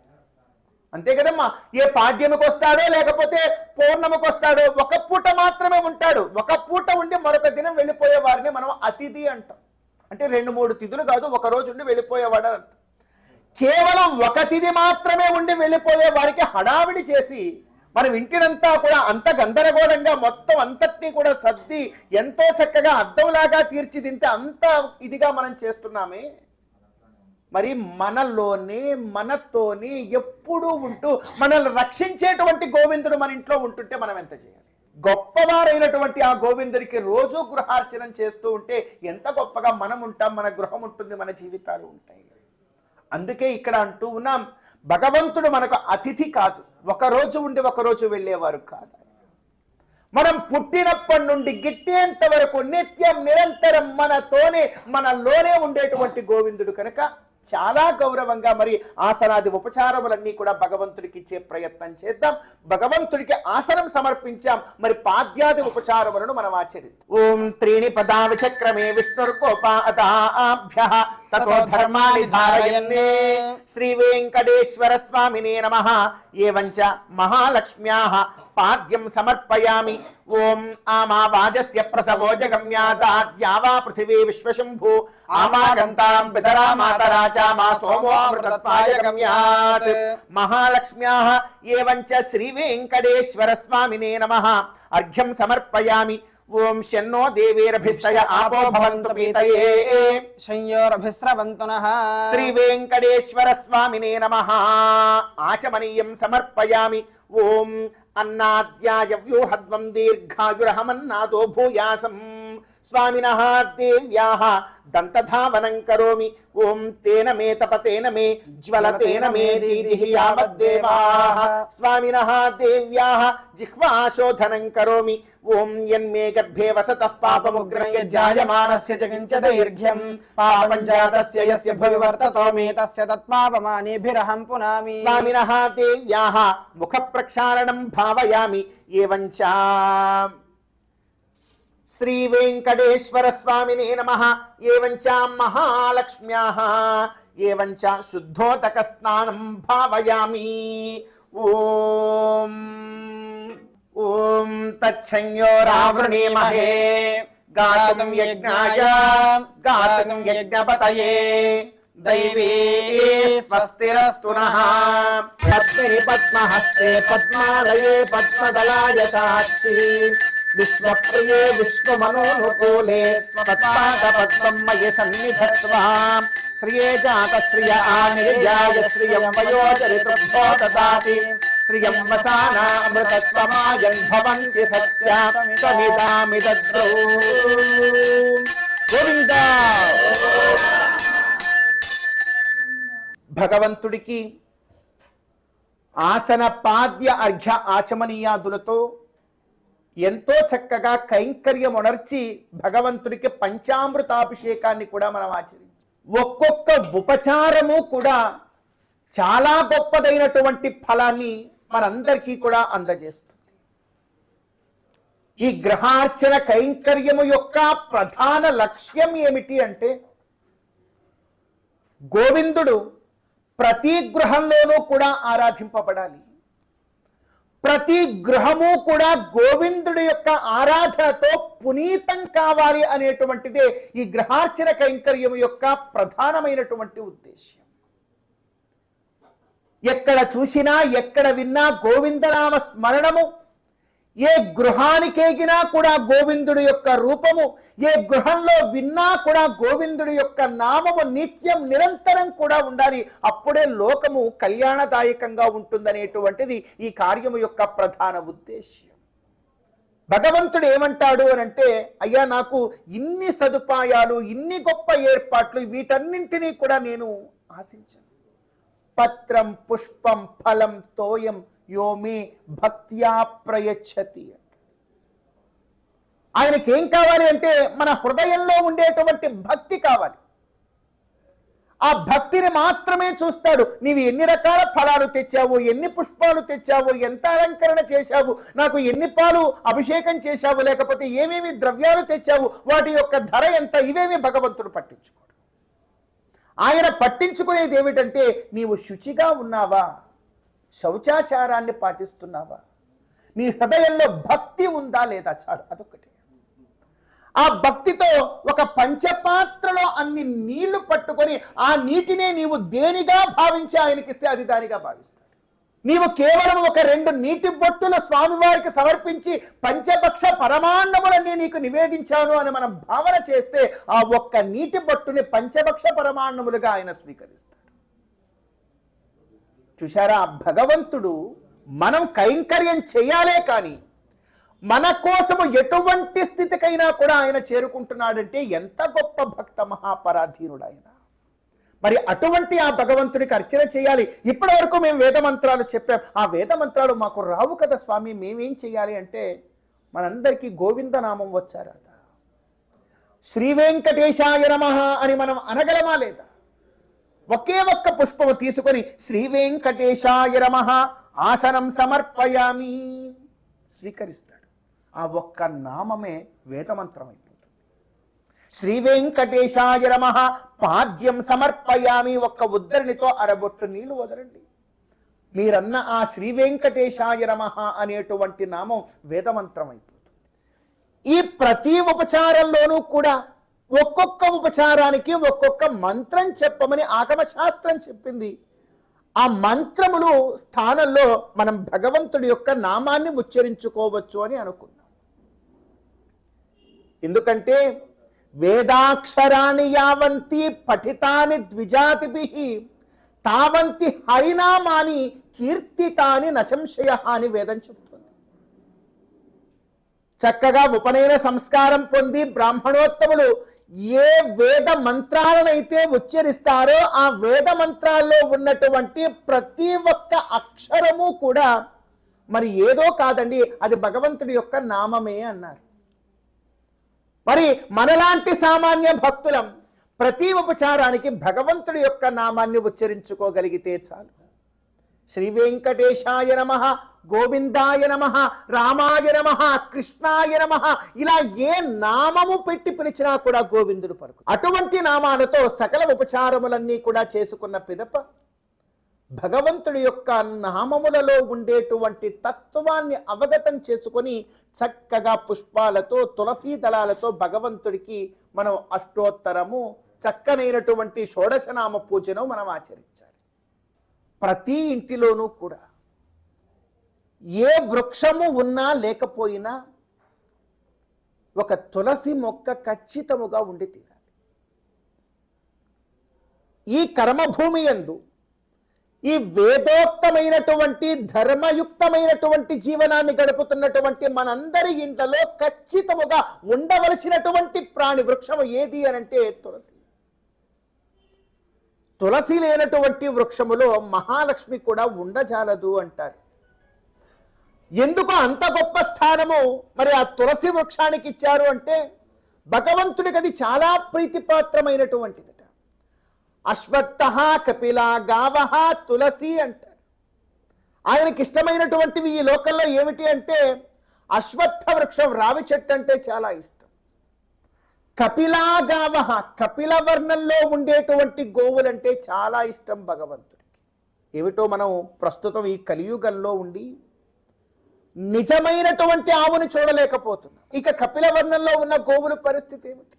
అంతే కదమ్మా, ఏ పాడ్యముకు వస్తాడో లేకపోతే పౌర్ణమికి వస్తాడో ఒక పూట మాత్రమే ఉంటాడు, ఒక పూట ఉండి మరొక దినం వెళ్ళిపోయే వారిని మనం అతిథి అంటాం. అంటే 2-3 తిథులు కాదు, ఒక రోజు ఉండి వెళ్ళిపోయేవాడు అని అర్థం. కేవలం ఒక తిథి మాత్రమే ఉండి వెళ్ళిపోయే వారికి హడావిడి చేసి మనం ఇంటినంతా కూడా అంత గందరగోళంగా మొత్తం అంతటినీ కూడా సర్ది ఎంతో చక్కగా అద్దంలాగా తీర్చిదిద్దితే అంత ఇదిగా మనం చేస్తున్నామే. మరి మనలోనే మనతోనే ఎప్పుడూ ఉంటూ మనల్ని రక్షించేటువంటి గోవిందుడు మన ఇంట్లో ఉంటుంటే మనం ఎంత చేయాలి? గొప్పవారైనటువంటి ఆ గోవిందుడికి రోజు గృహార్చనం చేస్తూ ఉంటే ఎంత గొప్పగా మనం ఉంటాం, మన గృహం ఉంటుంది, మన జీవితాలు ఉంటాయి. అందుకే ఇక్కడ అంటూ ఉన్నాం, భగవంతుడు మనకు అతిథి కాదు, ఒకరోజు ఉండి ఒకరోజు వెళ్ళేవారు కాదు. మనం పుట్టినప్పటి నుండి గిట్టేంత వరకు నిత్యం నిరంతరం మనలోనే ఉండేటువంటి గోవిందుడు కనుక చాలా గౌరవంగా మరి ఆసనాది ఉపచారములన్నీ కూడా భగవంతుడికి ఇచ్చే ప్రయత్నం చేద్దాం. భగవంతుడికి ఆసనం సమర్పించాం, మరి పాద్యాది ఉపచారములను మనం ఆచరిద్దాం. ఓం త్రీణి పదా విచక్రమే విష్ణుర్కోపాదాభ్యః తతో ధర్మాని ధారయన్నే శ్రీ వెంకటేశ్వర స్వామినే నమః. ఏవంచ మహాలక్ష్మ్యాః పాద్యం సమర్పయామి. ఓం ఆమావాజస్య ప్రసవో జగమ్యాదాద్యావా పృథివీ విశ్వశంభూ ఆమాగంతాం పితరా మాతరా చ మా సోమో అమృతత్వాయ గమ్యాత్. మహాలక్ష్మ్యాః ఏవంచ శ్రీ వెంకటేశ్వర స్వామినే నమః. అర్ఘ్యం సమర్పయామి. ఓం శన్నో దేవీరభిష్టయ ఆపో భవంతు పీతయే సంయోరభిస్రవంతు నః. శ్రీ వెంకటేశ్వర స్వామినే నమః. ఆచమనీయం సమర్పయామి. ఓం అన్నాద్యాయ వ్యూహద్వం దీర్ఘాయురహమన్నాదో భూయాసం స్వామినః దేవ్యాః దంతధావనం కరోమి. ఓం తేన మే తపతేన మే జ్వలతేన మే దీదిః యావద్దేవాః స్వామినః దేవ్యాః జిహ్వాశోధనం కరోమి. ఓం యన్మే గర్భే వసతః పాపముగ్రం యజ్జాయమానస్య జగంచ దైర్ఘ్యం పాపం జాతస్య యస్య భువి వర్తతో మే తస్య తత్పాపమానిభిరహం పునామి. స్వామినః దేవ్యాః ముఖ ప్రక్షాళనం భావయామి. ఏవంచ శ్రీ వెంకటేశ్వర స్వామినే నమః. ఏవంచ మహాలక్ష్మ్యాః ఏవంచ శుద్ధోదక స్నానం భావయామి. ఓం ఓం తచ్చంయోరావృణీమహే గాతుం యజ్ఞాయ గాతుం యజ్ఞపతయే దైవీ స్వస్తిరస్తు నః. పద్మే పద్మహస్తే పద్మాలయే పద్మదళాయ సాక్షి విశ్వప్రియే విశ్వమనోనుకూలే పద్మాదపద్మం మయి సన్నిధత్వా. శ్రియే జాత శ్రియ ఆనిర్యాయ శ్రియం వయోచరితృభ్యో దదాతి. శ్రియం వసానామృతత్వమాయం భవంతి సత్యా సమిదామిదద్రౌ. గోవిందా భగవంతుడికి ఆసన పాద్య అర్ఘ్య ఆచమనీయాదులతో ఎంతో చక్కగా కైంకర్యమునర్చి భగవంతుడికి పంచామృతాభిషేకాన్ని కూడా మనం ఆచరించాం. ఒక్కొక్క ఉపచారము కూడా చాలా గొప్పదైనటువంటి ఫలాన్ని మనందరికీ కూడా అందజేస్తుంది. ఈ గ్రహార్చన కైంకర్యము యొక్క ప్రధాన లక్ష్యం ఏమిటి అంటే గోవిందుడు ప్రతి గృహంలోనూ కూడా ఆరాధింపబడాలి. ప్రతి గృహము కూడా గోవిందుడి యొక్క ఆరాధనతో పునీతం కావాలి అనేటువంటిదే ఈ గ్రహార్చన కైంకర్యం యొక్క ప్రధానమైనటువంటి ఉద్దేశ్యం. ఎక్కడ చూసినా ఎక్కడ విన్నా గోవిందనామ స్మరణము, ఏ గృహానికేగినా కూడా గోవిందుడి యొక్క రూపము, ఏ గృహంలో విన్నా కూడా గోవిందుడి యొక్క నామము నిత్యం నిరంతరం కూడా ఉండాలి. అప్పుడే లోకము కళ్యాణదాయకంగా ఉంటుందనేటువంటిది ఈ కార్యము యొక్క ప్రధాన ఉద్దేశ్యం. భగవంతుడు ఏమంటాడు అనంటే, అయ్యా నాకు ఇన్ని సదుపాయాలు, ఇన్ని గొప్ప ఏర్పాట్లు, వీటన్నింటినీ కూడా నేను ఆశించను. పత్రం పుష్పం ఫలం తోయం యోమే భక్త్యా ప్రయచ్చతి. ఆయనకి ఏం కావాలి అంటే మన హృదయంలో ఉండేటువంటి భక్తి కావాలి. ఆ భక్తిని మాత్రమే చూస్తాడు. నీవు ఎన్ని రకాల ఫలాలు తెచ్చావు, ఎన్ని పుష్పాలు తెచ్చావు, ఎంత అలంకరణ చేశావు, నాకు ఎన్ని పాలు అభిషేకం చేశావు, లేకపోతే ఏమేమి ద్రవ్యాలు తెచ్చావు, వాటి యొక్క ధర ఎంత, ఇవేమి భగవంతుడు పట్టించుకోడు. ఆయన పట్టించుకునేది ఏమిటంటే నీవు శుచిగా ఉన్నావా, శౌచాచారాన్ని పాటిస్తున్నావా, నీ హృదయంలో భక్తి ఉందా లేదా, చాలు, అదొక్కటి. ఆ భక్తితో ఒక పంచపాత్రలో అన్ని నీళ్లు పట్టుకొని ఆ నీటినే నీవు దేనిగా భావించి ఆయనకిస్తే అది దానిగా భావిస్తాడు. నీవు కేవలం ఒక 2 నీటి బొట్టులు స్వామివారికి సమర్పించి పంచభక్ష పరమాన్నములన్నీ నీకు నివేదించాను అని మనం భావన చేస్తే ఆ ఒక్క నీటి బొట్టుని పంచభక్ష పరమాన్నములుగా ఆయన స్వీకరిస్తాడు. చూశారా, భగవంతుడు మనం కైంకర్యం చేయాలే కానీ మన కోసము ఎటువంటి స్థితికైనా కూడా ఆయన చేరుకుంటున్నాడంటే ఎంత గొప్ప భక్త మహాపరాధీనుడు ఆయన. మరి అటువంటి ఆ భగవంతుడికి అర్చన చేయాలి. ఇప్పటి వరకు మేము వేద మంత్రాలు చెప్పాం. ఆ వేద మంత్రాలు మాకు రావు కదా స్వామి, మేమేం చేయాలి అంటే మనందరికీ గోవిందనామం వచ్చారా, శ్రీ వెంకటేశాయ నమః అని మనం అనగలమా లేదా? ఒకే ఒక్క పుష్పము తీసుకొని శ్రీ వెంకటేశాయ నమః ఆసనం సమర్పయామి స్వీకరిస్తాడు. ఆ ఒక్క నామమే వేదమంత్రం అయిపోతుంది. శ్రీ వెంకటేశాయ నమః పాద్యం సమర్పయామి, ఒక్క ఉద్ధరణితో అరబొట్టు నీళ్లు వదలండి. మీరన్న ఆ శ్రీ వెంకటేశాయ నమః అనేటువంటి నామం వేదమంత్రం అయిపోతుంది. ఈ ప్రతి ఉపచారంలోనూ కూడా ఒక్కొక్క ఉపచారానికి ఒక్కొక్క మంత్రం చెప్పమని ఆగమ శాస్త్రం చెప్పింది. ఆ మంత్రములు స్థానంలో మనం భగవంతుడి యొక్క నామాన్ని ఉచ్చరించుకోవచ్చు అని అనుకున్నాం. ఎందుకంటే వేదాక్షరాన్ని యావంతి పఠితాని ద్విజాతిభిః తావంతి హరినామాని కీర్తితాని నశంశయః అని వేదం చెబుతుంది. చక్కగా ఉపనయన సంస్కారం పొంది బ్రాహ్మణోత్తములు ఏ వేద మంత్రాలనైతే ఉచ్చరిస్తారో ఆ వేద మంత్రాల్లో ఉన్నటువంటి ప్రతి ఒక్క అక్షరము కూడా మరి ఏదో కాదండి, అది భగవంతుడి యొక్క నామమే అన్నారు. మరి మనలాంటి సామాన్య భక్తులం ప్రతి ఉపచారానికి భగవంతుడి యొక్క నామాన్ని ఉచ్చరించుకోగలిగితే చాలు. శ్రీ వెంకటేశాయ నమః, గోవిందాయ నమః, రామాయ నమః, కృష్ణాయ నమః, ఇలా ఏ నామము పెట్టి పిలిచినా కూడా గోవిందుడు పలుకు. అటువంటి నామాలతో సకల ఉపచారములన్నీ కూడా చేసుకున్న పిదప భగవంతుడి యొక్క నామములలో ఉండేటువంటి తత్వాన్ని అవగతం చేసుకొని చక్కగా పుష్పాలతో తులసీ దళాలతో భగవంతుడికి మనం అష్టోత్తరము చక్కనైనటువంటి షోడశనామ పూజను మనం ఆచరించాలి. ప్రతి ఇంటిలోనూ కూడా ఏ వృక్షము ఉన్నా లేకపోయినా ఒక తులసి మొక్క ఖచ్చితముగా ఉండి తీరాలి. ఈ కర్మభూమి యందు ఈ వేదోక్తమైనటువంటి ధర్మయుక్తమైనటువంటి జీవనాన్ని గడుపుతున్నటువంటి మనందరి ఇంట్లో ఖచ్చితముగా ఉండవలసినటువంటి ప్రాణి వృక్షము ఏది అనంటే తులసి. తులసి లేనటువంటి వృక్షములో మహాలక్ష్మి కూడా ఉండజాలదు అంటారు. ఎందుకు అంత గొప్ప స్థానము మరి ఆ తులసి వృక్షానికి ఇచ్చారు అంటే భగవంతుడికి అది చాలా ప్రీతిపాత్రమైనటువంటిదట. అశ్వత్థ కపిల గావః తులసి అంటారు. ఆయనకి ఇష్టమైనటువంటివి ఈ లోకంలో ఏమిటి అంటే అశ్వత్థ వృక్షం, రావి చెట్టు అంటే చాలా ఇష్టం. కపిలా గావః, కపిల వర్ణంలో ఉండేటువంటి గోవులంటే చాలా ఇష్టం భగవంతుడికి. ఏమిటో మనం ప్రస్తుతం ఈ కలియుగంలో ఉండి నిజమైనటువంటి ఆవుని చూడలేకపోతున్నాం. ఇక కపిల వర్ణంలో ఉన్న గోవుల పరిస్థితి ఏమిటి?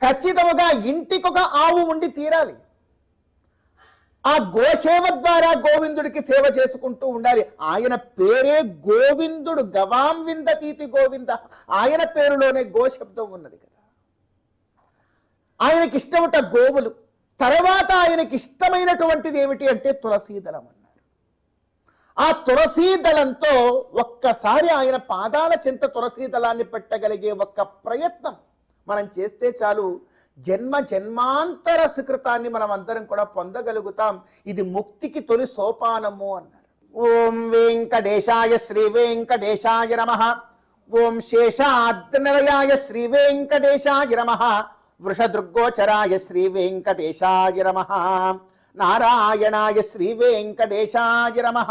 ఖచ్చితంగా ఇంటికొక ఆవు ఉండి తీరాలి. ఆ గోసేవ ద్వారా గోవిందుడికి సేవ చేసుకుంటూ ఉండాలి. ఆయన పేరే గోవిందుడు, గవాం విందతీతి గోవింద, ఆయన పేరులోనే గోశబ్దం ఉన్నది కదా. ఆయనకి ఇష్టమట గోవులు. తర్వాత ఆయనకి ఇష్టమైనటువంటిది ఏమిటి అంటే తులసీదళం అన్నారు. ఆ తులసీదళంతో ఒక్కసారి ఆయన పాదాల చెంత తులసీదళాన్ని పెట్టగలిగే ఒక్క ప్రయత్నం మనం చేస్తే చాలు, జన్మ జన్మాంతర సుకృతాన్ని మనం అందరం కూడా పొందగలుగుతాం. ఇది ముక్తికి తొలి సోపానము అన్నారు. ఓం వెంకటేశాయ శ్రీ వెంకటేశాయ నమః. ఓం శేషాద్రినిలయాయ శ్రీ వెంకటేశాయ నమః. వృషదృగ్గోచరాయ శ్రీ వెంకటేశాయ నమః. నారాయణాయ శ్రీ వెంకటేశాయ నమః.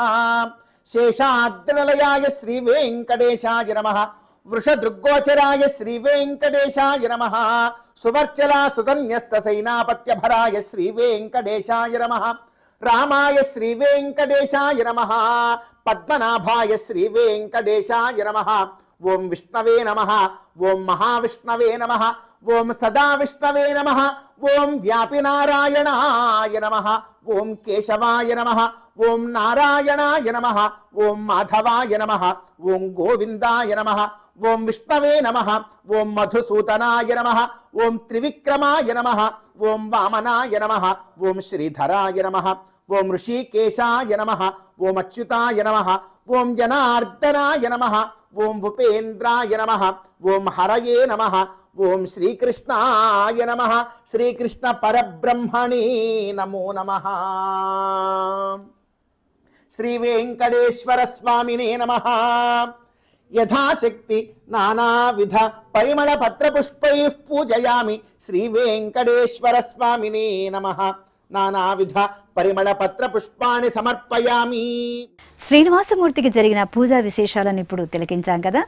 శేషాద్రినిలయాయ శ్రీ వెంకటేశాయ నమః. వృషదృగ్గోచరాయ శ్రీ వెంకటేశాయ నమః. సువర్చలా సుకన్యస్త సైనాపత్యభరాయ శ్రీ వెంకటేశాయ నమః. రామాయ శ్రీ వెంకటేశాయ నమః. పద్మనాభాయ శ్రీ వెంకటేశాయ నమః. ఓం విష్ణవే నమః. ఓం మహావిష్ణవే నమః. ఓం సదా విష్ణవే నమః. ఓం వ్యాపినారాయణాయ నమః. ఓం కేశవాయ నమః. ఓం నారాయణాయ నమః. ఓం మాధవాయ నమః. ఓం గోవిందాయ నమః. ఓం విష్ణవే నమః. ఓం మధుసూదనాయ నమః. ఓం త్రివిక్రమాయ నమః. ఓం వామనాయ నమః. ఓం శ్రీధరాయ నమః. ఓం ఋషికేశాయ నమః. ఓం అచ్యుతాయ నమః. ఓం జనార్దనాయ నమః. ఓం భూపేంద్రాయ నమః. ఓం హరయే నమః. ఓం శ్రీకృష్ణాయ నమః. శ్రీకృష్ణ పరబ్రహ్మణే నమో నమః. శ్రీ వెంకటేశ్వర స్వామినే నమః. యథాశక్తి నానావిధ పరిమళ పత్రపుష్పైః పూజయామి శ్రీ వెంకటేశ్వర స్వామినే నమః. నానావిధ పరిమళ పత్రపుష్పాన్ని సమర్పయామి. శ్రీనివాసమూర్తికి జరిగిన పూజా విశేషాలను ఇప్పుడు తిలకించాం కదా.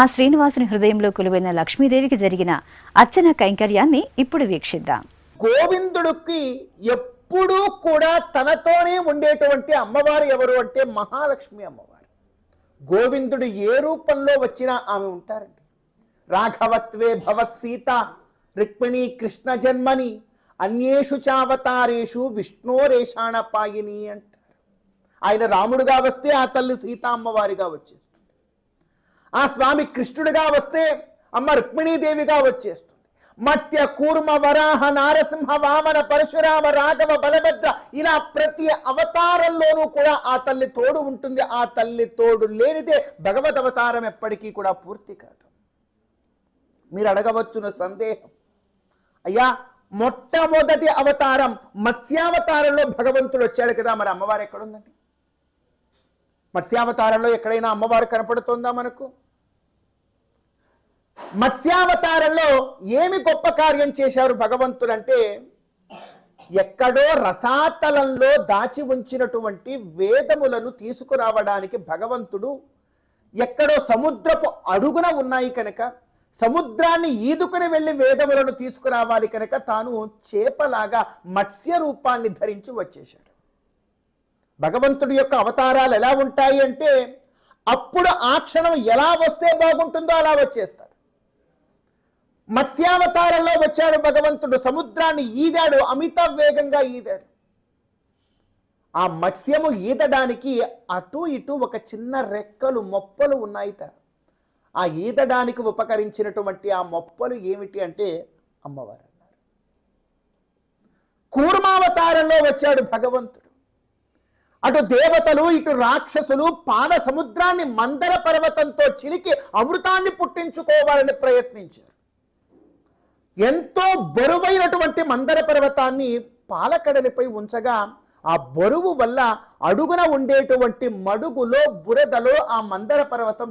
ఆ శ్రీనివాసుని హృదయంలో కొలువైన లక్ష్మీదేవికి జరిగిన అర్చన కైంకర్యాన్ని ఇప్పుడు వీక్షిద్దాం. గోవిందుడికి ఎప్పుడూ కూడా తనతోనే ఉండేటువంటి అమ్మవారు ఎవరు అంటే మహాలక్ష్మి అమ్మవారు. గోవిందుడు ఏ రూపంలో వచ్చినా ఆమె ఉంటారండి. రాఘవత్వే భవత్ సీత రుక్మిణీ కృష్ణ జన్మని అన్యేషు చావతారేషు విష్ణోరేషాణ పాయిని అంటారు. ఆయన రాముడుగా వస్తే ఆ తల్లి సీత అమ్మవారిగా వచ్చేస్తుంది. ఆ స్వామి కృష్ణుడిగా వస్తే అమ్మ రుక్మిణీదేవిగా వచ్చేస్తుంది. మత్స్య కూర్మ వరాహ నారసింహ వామన పరశురామ రాఘవ బలభద్ర ఇలా ప్రతి అవతారంలోనూ కూడా ఆ తల్లి తోడు ఉంటుంది. ఆ తల్లి తోడు లేనిదే భగవద్ అవతారం ఎప్పటికీ కూడా పూర్తి కాదు. మీరు అడగవచ్చున సందేహం, అయ్యా మొట్టమొదటి అవతారం మత్స్యావతారంలో భగవంతుడు వచ్చాడు కదా, మరి అమ్మవారు ఎక్కడుందండి? మత్స్యావతారంలో ఎక్కడైనా అమ్మవారు కనపడుతుందా మనకు? మత్స్యావతారంలో ఏమి గొప్ప కార్యం చేశారు భగవంతుడు అంటే, ఎక్కడో రసాతలంలో దాచి ఉంచినటువంటి వేదములను తీసుకురావడానికి భగవంతుడు ఎక్కడో సముద్రపు అడుగున ఉన్నాయి కనుక, సముద్రాన్ని ఈదుకుని వెళ్ళి వేదములను తీసుకురావాలి కనుక తాను చేపలాగా మత్స్య రూపాన్ని ధరించి వచ్చేశాడు. భగవంతుడి యొక్క అవతారాలు ఎలా ఉంటాయి అంటే, అప్పుడు ఆ క్షణం ఎలా వస్తే బాగుంటుందో అలా వచ్చేస్తాడు. మత్స్యావతారంలో వచ్చాడు భగవంతుడు, సముద్రాన్ని ఈదాడు, అమిత వేగంగా ఈదాడు. ఆ మత్స్యము ఈదడానికి అటు ఇటు ఒక చిన్న రెక్కలు మొప్పలు ఉన్నాయిట. ఆ ఈదడానికి ఉపకరించినటువంటి ఆ మొప్పలు ఏమిటి అంటే అమ్మవారు అన్నారు. కూర్మావతారంలో వచ్చాడు భగవంతుడు. అటు దేవతలు ఇటు రాక్షసులు పాల సముద్రాన్ని మందర పర్వతంతో చిలికి అమృతాన్ని పుట్టించుకోవాలని ప్రయత్నించారు. ఎంతో బరువైనటువంటి మందర పర్వతాన్ని పాలకడలిపై ఉంచగా ఆ బరువు వల్ల అడుగున ఉండేటువంటి మడుగులో బురదలో ఆ మందర పర్వతం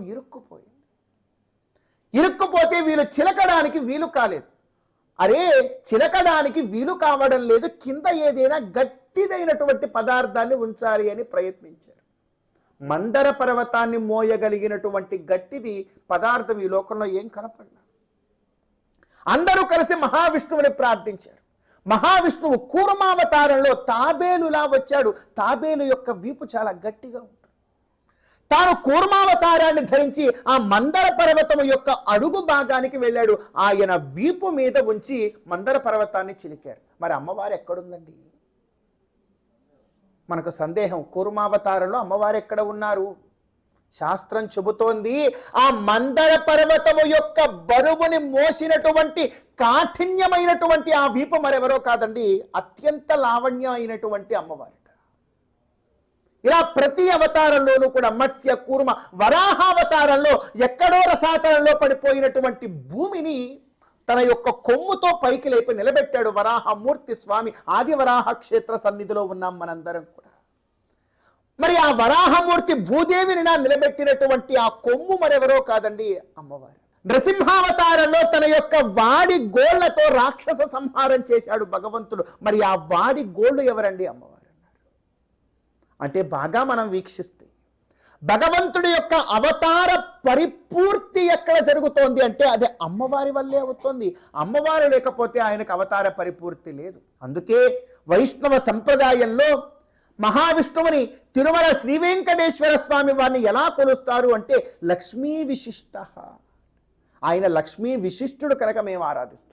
ఇరుక్కుపోతే వీళ్ళు చిలకడానికి వీలు కాలేదు. అరే చిలకడానికి వీలు కావడం లేదు, కింద ఏదైనా గట్టిదైనటువంటి పదార్థాన్ని ఉంచాలి అని ప్రయత్నించారు. మందర పర్వతాన్ని మోయగలిగినటువంటి గట్టిది పదార్థం ఈ లోకంలో ఏం కనపడలేదు. అందరూ కలిసి మహావిష్ణువుని ప్రార్థించారు. మహావిష్ణువు కూర్మావతారంలో తాబేలులా వచ్చాడు. తాబేలు యొక్క వీపు చాలా గట్టిగా ఉంటుంది. తాను కూర్మావతారాన్ని ధరించి ఆ మందర పర్వతం యొక్క అడుగు భాగానికి వెళ్ళాడు. ఆయన వీపు మీద ఉంచి మందర పర్వతాన్ని చిలికారు. మరి అమ్మవారు ఎక్కడుందండి? మనకు సందేహం, కూర్మావతారంలో అమ్మవారు ఎక్కడ ఉన్నారు? శాస్త్రం చెబుతోంది ఆ మందర పర్వతము యొక్క బరువుని మోసినటువంటి కాఠిన్యమైనటువంటి ఆ వీపు మరెవరో కాదండి, అత్యంత లావణ్యం అయినటువంటి అమ్మవారు. ఇలా ప్రతి అవతారంలోనూ కూడా మత్స్య కూర్మ వరాహావతారంలో ఎక్కడో రసాతలంలో పడిపోయినటువంటి భూమిని తన యొక్క కొమ్ముతో పైకి లేపి నిలబెట్టాడు వరాహమూర్తి స్వామి. ఆది వరాహ క్షేత్ర సన్నిధిలో ఉన్నాం మనందరం కూడా. మరి ఆ వరాహమూర్తి భూదేవిని నిలబెట్టినటువంటి ఆ కొమ్ము మరెవరో కాదండి, అమ్మవారు. నృసింహావతారంలో తన యొక్క వాడి గోళ్లతో రాక్షస సంహారం చేశాడు భగవంతుడు. మరి ఆ వాడి గోళ్లు ఎవరండి? అమ్మవారు. అంటే బాగా మనం వీక్షిస్తే భగవంతుడి యొక్క అవతార పరిపూర్తి ఎక్కడ జరుగుతోంది అంటే అది అమ్మవారి వల్లే అవుతోంది. అమ్మవారు లేకపోతే ఆయనకు అవతార పరిపూర్తి లేదు. అందుకే వైష్ణవ సంప్రదాయంలో మహావిష్ణువుని తిరుమల శ్రీ వెంకటేశ్వర స్వామి వారిని ఎలా కొలుస్తారు అంటే లక్ష్మీ విశిష్ట. ఆయన లక్ష్మీ విశిష్టుడు కనుక మేము ఆరాధిస్తున్నాం.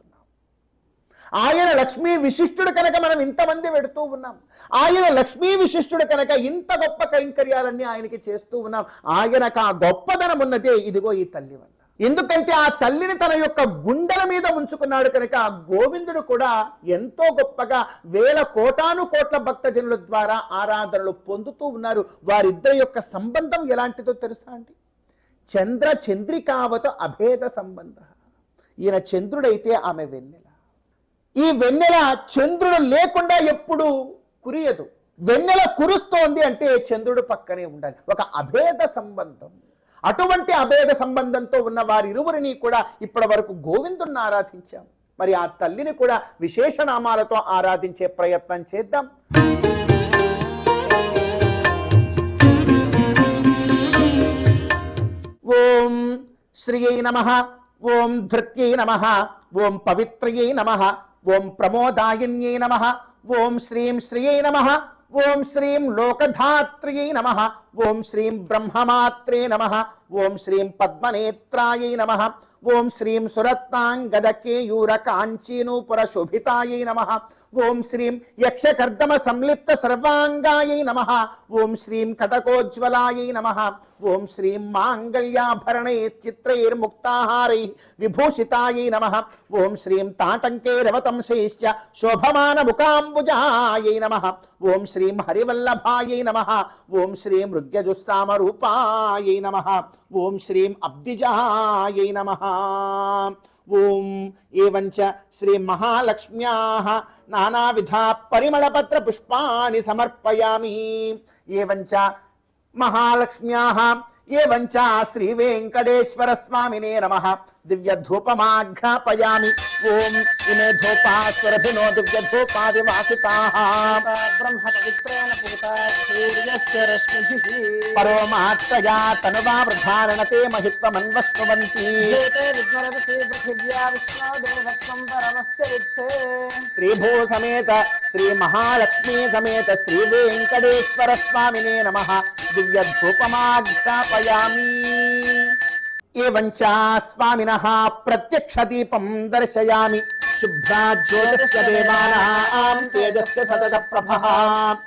ఆయన లక్ష్మీ విశిష్టుడు కనుక మనం ఇంతమంది పెడుతూ ఉన్నాం. ఆయన లక్ష్మీ విశిష్టుడు కనుక ఇంత గొప్ప కైంకర్యాలన్నీ ఆయనకి చేస్తూ ఉన్నాం. ఆయనకు ఆ గొప్పదనం ఉన్నదే ఇదిగో ఈ తల్లి వల్ల. ఎందుకంటే ఆ తల్లిని తన యొక్క గుండెల మీద ఉంచుకున్నాడు కనుక ఆ గోవిందుడు కూడా ఎంతో గొప్పగా వేల కోటాను కోట్ల భక్తజనుల ద్వారా ఆరాధనలు పొందుతూ ఉన్నారు. వారిద్దరి యొక్క సంబంధం ఎలాంటిదో తెలుసా అండి? చంద్ర చంద్రికావత అభేద సంబంధ. ఈయన చంద్రుడైతే ఆమె వెన్నెల. ఈ వెన్నెల చంద్రుడు లేకుండా ఎప్పుడు కురియదు. వెన్నెల కురుస్తోంది అంటే చంద్రుడు పక్కనే ఉండాలి. ఒక అభేద సంబంధం. అటువంటి అభేద సంబంధంతో ఉన్న వారిరువురిని కూడా ఇప్పటి వరకు గోవిందుని ఆరాధించాం. మరి ఆ తల్లిని కూడా విశేష నామాలతో ఆరాధించే ప్రయత్నం చేద్దాం. ఓం శ్రీయై నమః, ఓం ధృత్యై నమః, ఓం పవిత్రయై నమః, ఓం ప్రమోదాయిన్యై నమః, ఓం శ్రీం శ్రీయై నమః, ఓం శ్రీం లోకధాత్ర్యై నమః, ఓం శ్రీం బ్రహ్మమాత్రే నమః, ఓం శ్రీం పద్మనేత్రాయై నమః, ఓం శ్రీం సురత్నాంగదకేయూర కాంచీనూపుర శోభితాయై నమః, ఓం శ్రీం యక్షకర్దమ సంలిప్త సర్వాంగాయై నమః, ఓం శ్రీం కటకోజ్వలాయై నమః, ఓం శ్రీం మాంగళ్యాభరణైశ్చిత్రైర్ముక్తాహారై విభూషితాయై నమః, ఓం శ్రీం తాటంకైరవతంశైశ్చ శోభమాన ముఖాంబుజాయై నమః, ఓం శ్రీం హరివల్లభాయై నమః, ఓం శ్రీం రుగ్యజుస్తామరూపాయై నమః, ఓం శ్రీం అబ్దిజాయై నమః. ఓం ఏవంచ శ్రీ మహాలక్ష్మ్యాః నానావిధ పరిమళపత్ర పుష్పాని సమర్పయామి. ఏవంచ మహాలక్ష్మ్యాః ఏవంచ శ్రీ వెంకటేశ్వర స్వామినే నమః దివ్య ధూపమాఘ్రాపయామి. ఓం ఇమే ధూపాస్వరభినో దివ్య ధూపాదివాసితాః బ్రహ్మ పవిత్రేణ పూత సూర్యస్య రశ్మిభిః పరోమాత్తయా తనువా వృధారణతే మహిత్వమన్వస్నువంతి. ఏతే విజ్ఞరదసి పృథివ్యా విష్ణో దేవత్వం పరమస్య విత్సే. శ్రీభూ సమేత శ్రీ మహాలక్ష్మీ సమేత శ్రీ వెంకటేశ్వర స్వామినే నమః దివ్య ధూపమాఘ్రాపయామి. ఏవంచ స్వామినః ప్రత్యక్ష దీపం దర్శయామి. శుభ్రాజ్యోతిష్య దేవానాం తేజస్య సతత ప్రభః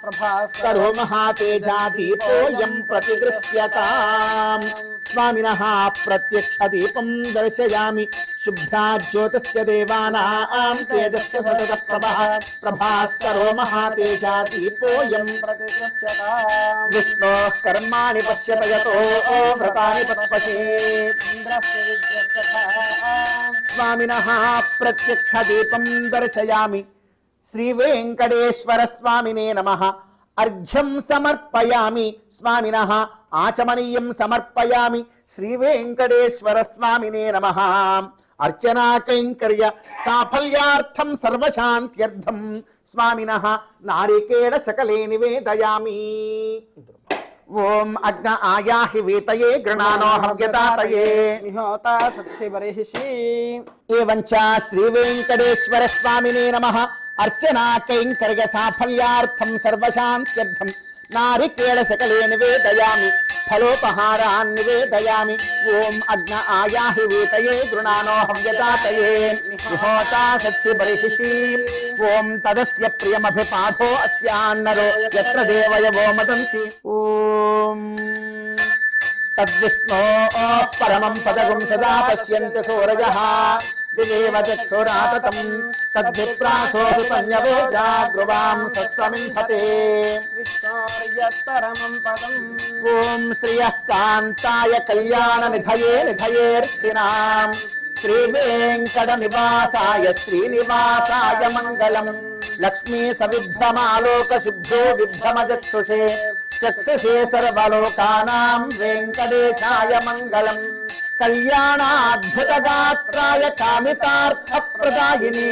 ప్రభాస్కరో మహాతేజా దీపోయం ప్రతిగృహ్యతాం. స్వామినః ప్రత్యక్ష దీపం దర్శయామి. शुभ्रा ज्योतिस्य देवानां तेजस्य सततप्रभः प्रभास्करो महातेजा दीपोऽयं प्रतिगृह्यताम् विष्णोः कर्माणि पश्यत यतो व्रतानि पत्पशे इन्द्रस्य विद्यस्तथाम् स्वामिनः प्रत्यक्षदीपं दर्शयामि श्रीवेङ्कटेश्वर स्वामिने नमः अर्घ्यं समर्पयामि स्वामिनः आचमनीयं समर्पयामि श्रीवेङ्कटेश्वर स्वामिने नमः अर्चना कैङ्कर्य साफल्यार्थं सर्वशान्त्यर्थं स्वामिनः नारिकेल सकले निवेदयामि ओम अग्न आयाहि वीतये गृणानो हव्यतातये निहोता सत्सि बर्हिषि एवञ्च श्रीवेङ्कटेश्वर स्वामिने नमः अर्चना कैङ्कर्य साफल्यार्थं सर्वशान्त्यर्थं नारिकेल सकले निवेदयामि फलोपहारान् निवेदयामि ओम अग्न आयाहि वीतये गृणानो हव्यतातये निहोता सत्सि बर्हिषि ओम तदस्य प्रियमभिपाठो अस्यान्नरो यत्र देवयवो मदन्ति ओम तद्विष्णो परमं पदगुं सदा पश्यन्ति सूरजः दिवेव चक्षुराततं तद्विप्रासो विपन्यवोजाग्रुवां सत्समिन्धते विष्णोर्यत्परमं पदम् ओम श्रियः कान्ताय कल्याणनिधये निधयेऽर्थिनां श्रीवेङ्कटनिवासाय श्रीनिवासाय मङ्गलम् लक्ष्मी सविभ्रमालोकशुद्धो विभ्रमचक्षुषे चक्षुषे सर्वलोकानां वेङ्कटेशाय मङ्गलम् कल्याणाद्भुतगात्राय कामितार्थप्रदायिने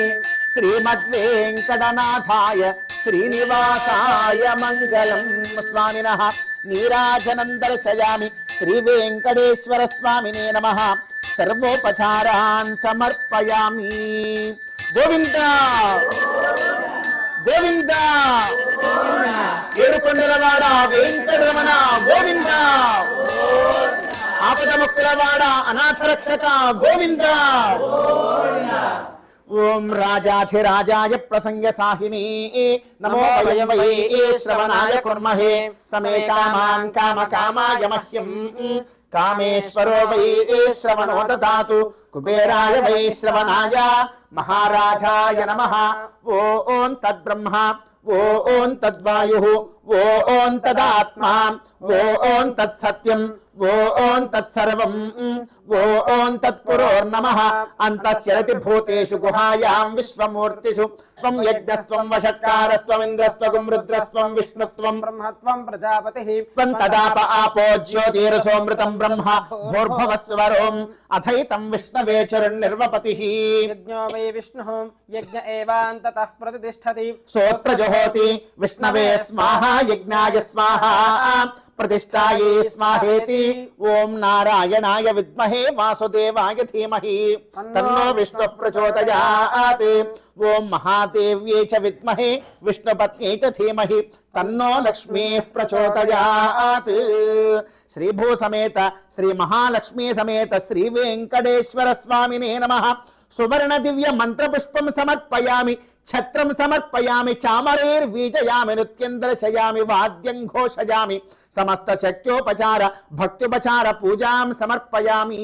श्रीमद्वेङ्कटनाथाय श्रीनिवासाय मङ्गलम् स्वामिनः नीराजनं दर्शयामि श्रीवेङ्कटेश्वर स्वामिने नमः सर्वोपचारान् समर्पयामि गोविन्द गोविन्द ఏడుకొండలవాడ వెంకటరమణ గోవింద ఆపదముక్తులవాడ అనాథరక్షక గోవింద ఓం రాజాధిరాజాయ ప్రసంగ సాహిని నమో వయం వై శ్రవణాయ కుర్మహే సమే కామాన్ కామకామాయ మహ్యం కామేశ్వరో వై శ్రవణో దదాతు కుబేరాయ వై శ్రవణాయ మహారాజాయ నమః ఓం తద్బ్రహ్మ ఓం తద్వాయుః ఓం తదాత్మా ఓం తత్సత్యం ఓం తత్సర్వం ఓం తత్పురోర్నమః అంతస్యరతి భూతేషు గుహాయాం విశ్వమూర్తిషు త్వం యజ్ఞస్త్వం వషట్కారస్త్వం ఇంద్రస్త్వం రుద్రస్త్వం విష్ణుస్త్వం బ్రహ్మత్వం ప్రజాపతిః త్వం తదాప ఆపో జ్యోతిరసోమృతం బ్రహ్మ భూర్భువస్వరోం అథైతం విష్ణవే చరుర్నిర్వపతిః యజ్ఞో వై విష్ణుః యజ్ఞ ఏవాంతతః ప్రతిష్ఠతి స్తోత్ర జహోతి విష్ణవే స్వాహా యజ్ఞాయ స్వాహా प्रतिष्ठाये स्वाहेति ओम नारायणाय विद्महे वासुदेवाय धीमहि तन्नो विष्णुः प्रचोदयात् ओम महादेव्यै च विद्महे विष्णुपत्न्यै च धीमहि तन्नो लक्ष्मीः प्रचोदयात् श्री भू समेत श्री महालक्ष्मी समेत श्री वेंकटेश्वर स्वामिने नमः सुवर्ण दिव्य मंत्र पुष्पं समर्पयामि छत्रं समर्पयामि चामरेर्वीजयामि नृत्यं दर्शयामि वाद्यं घोषयामि समस्त शक्योपचार भक्त्युपचार पूजां समर्पयामि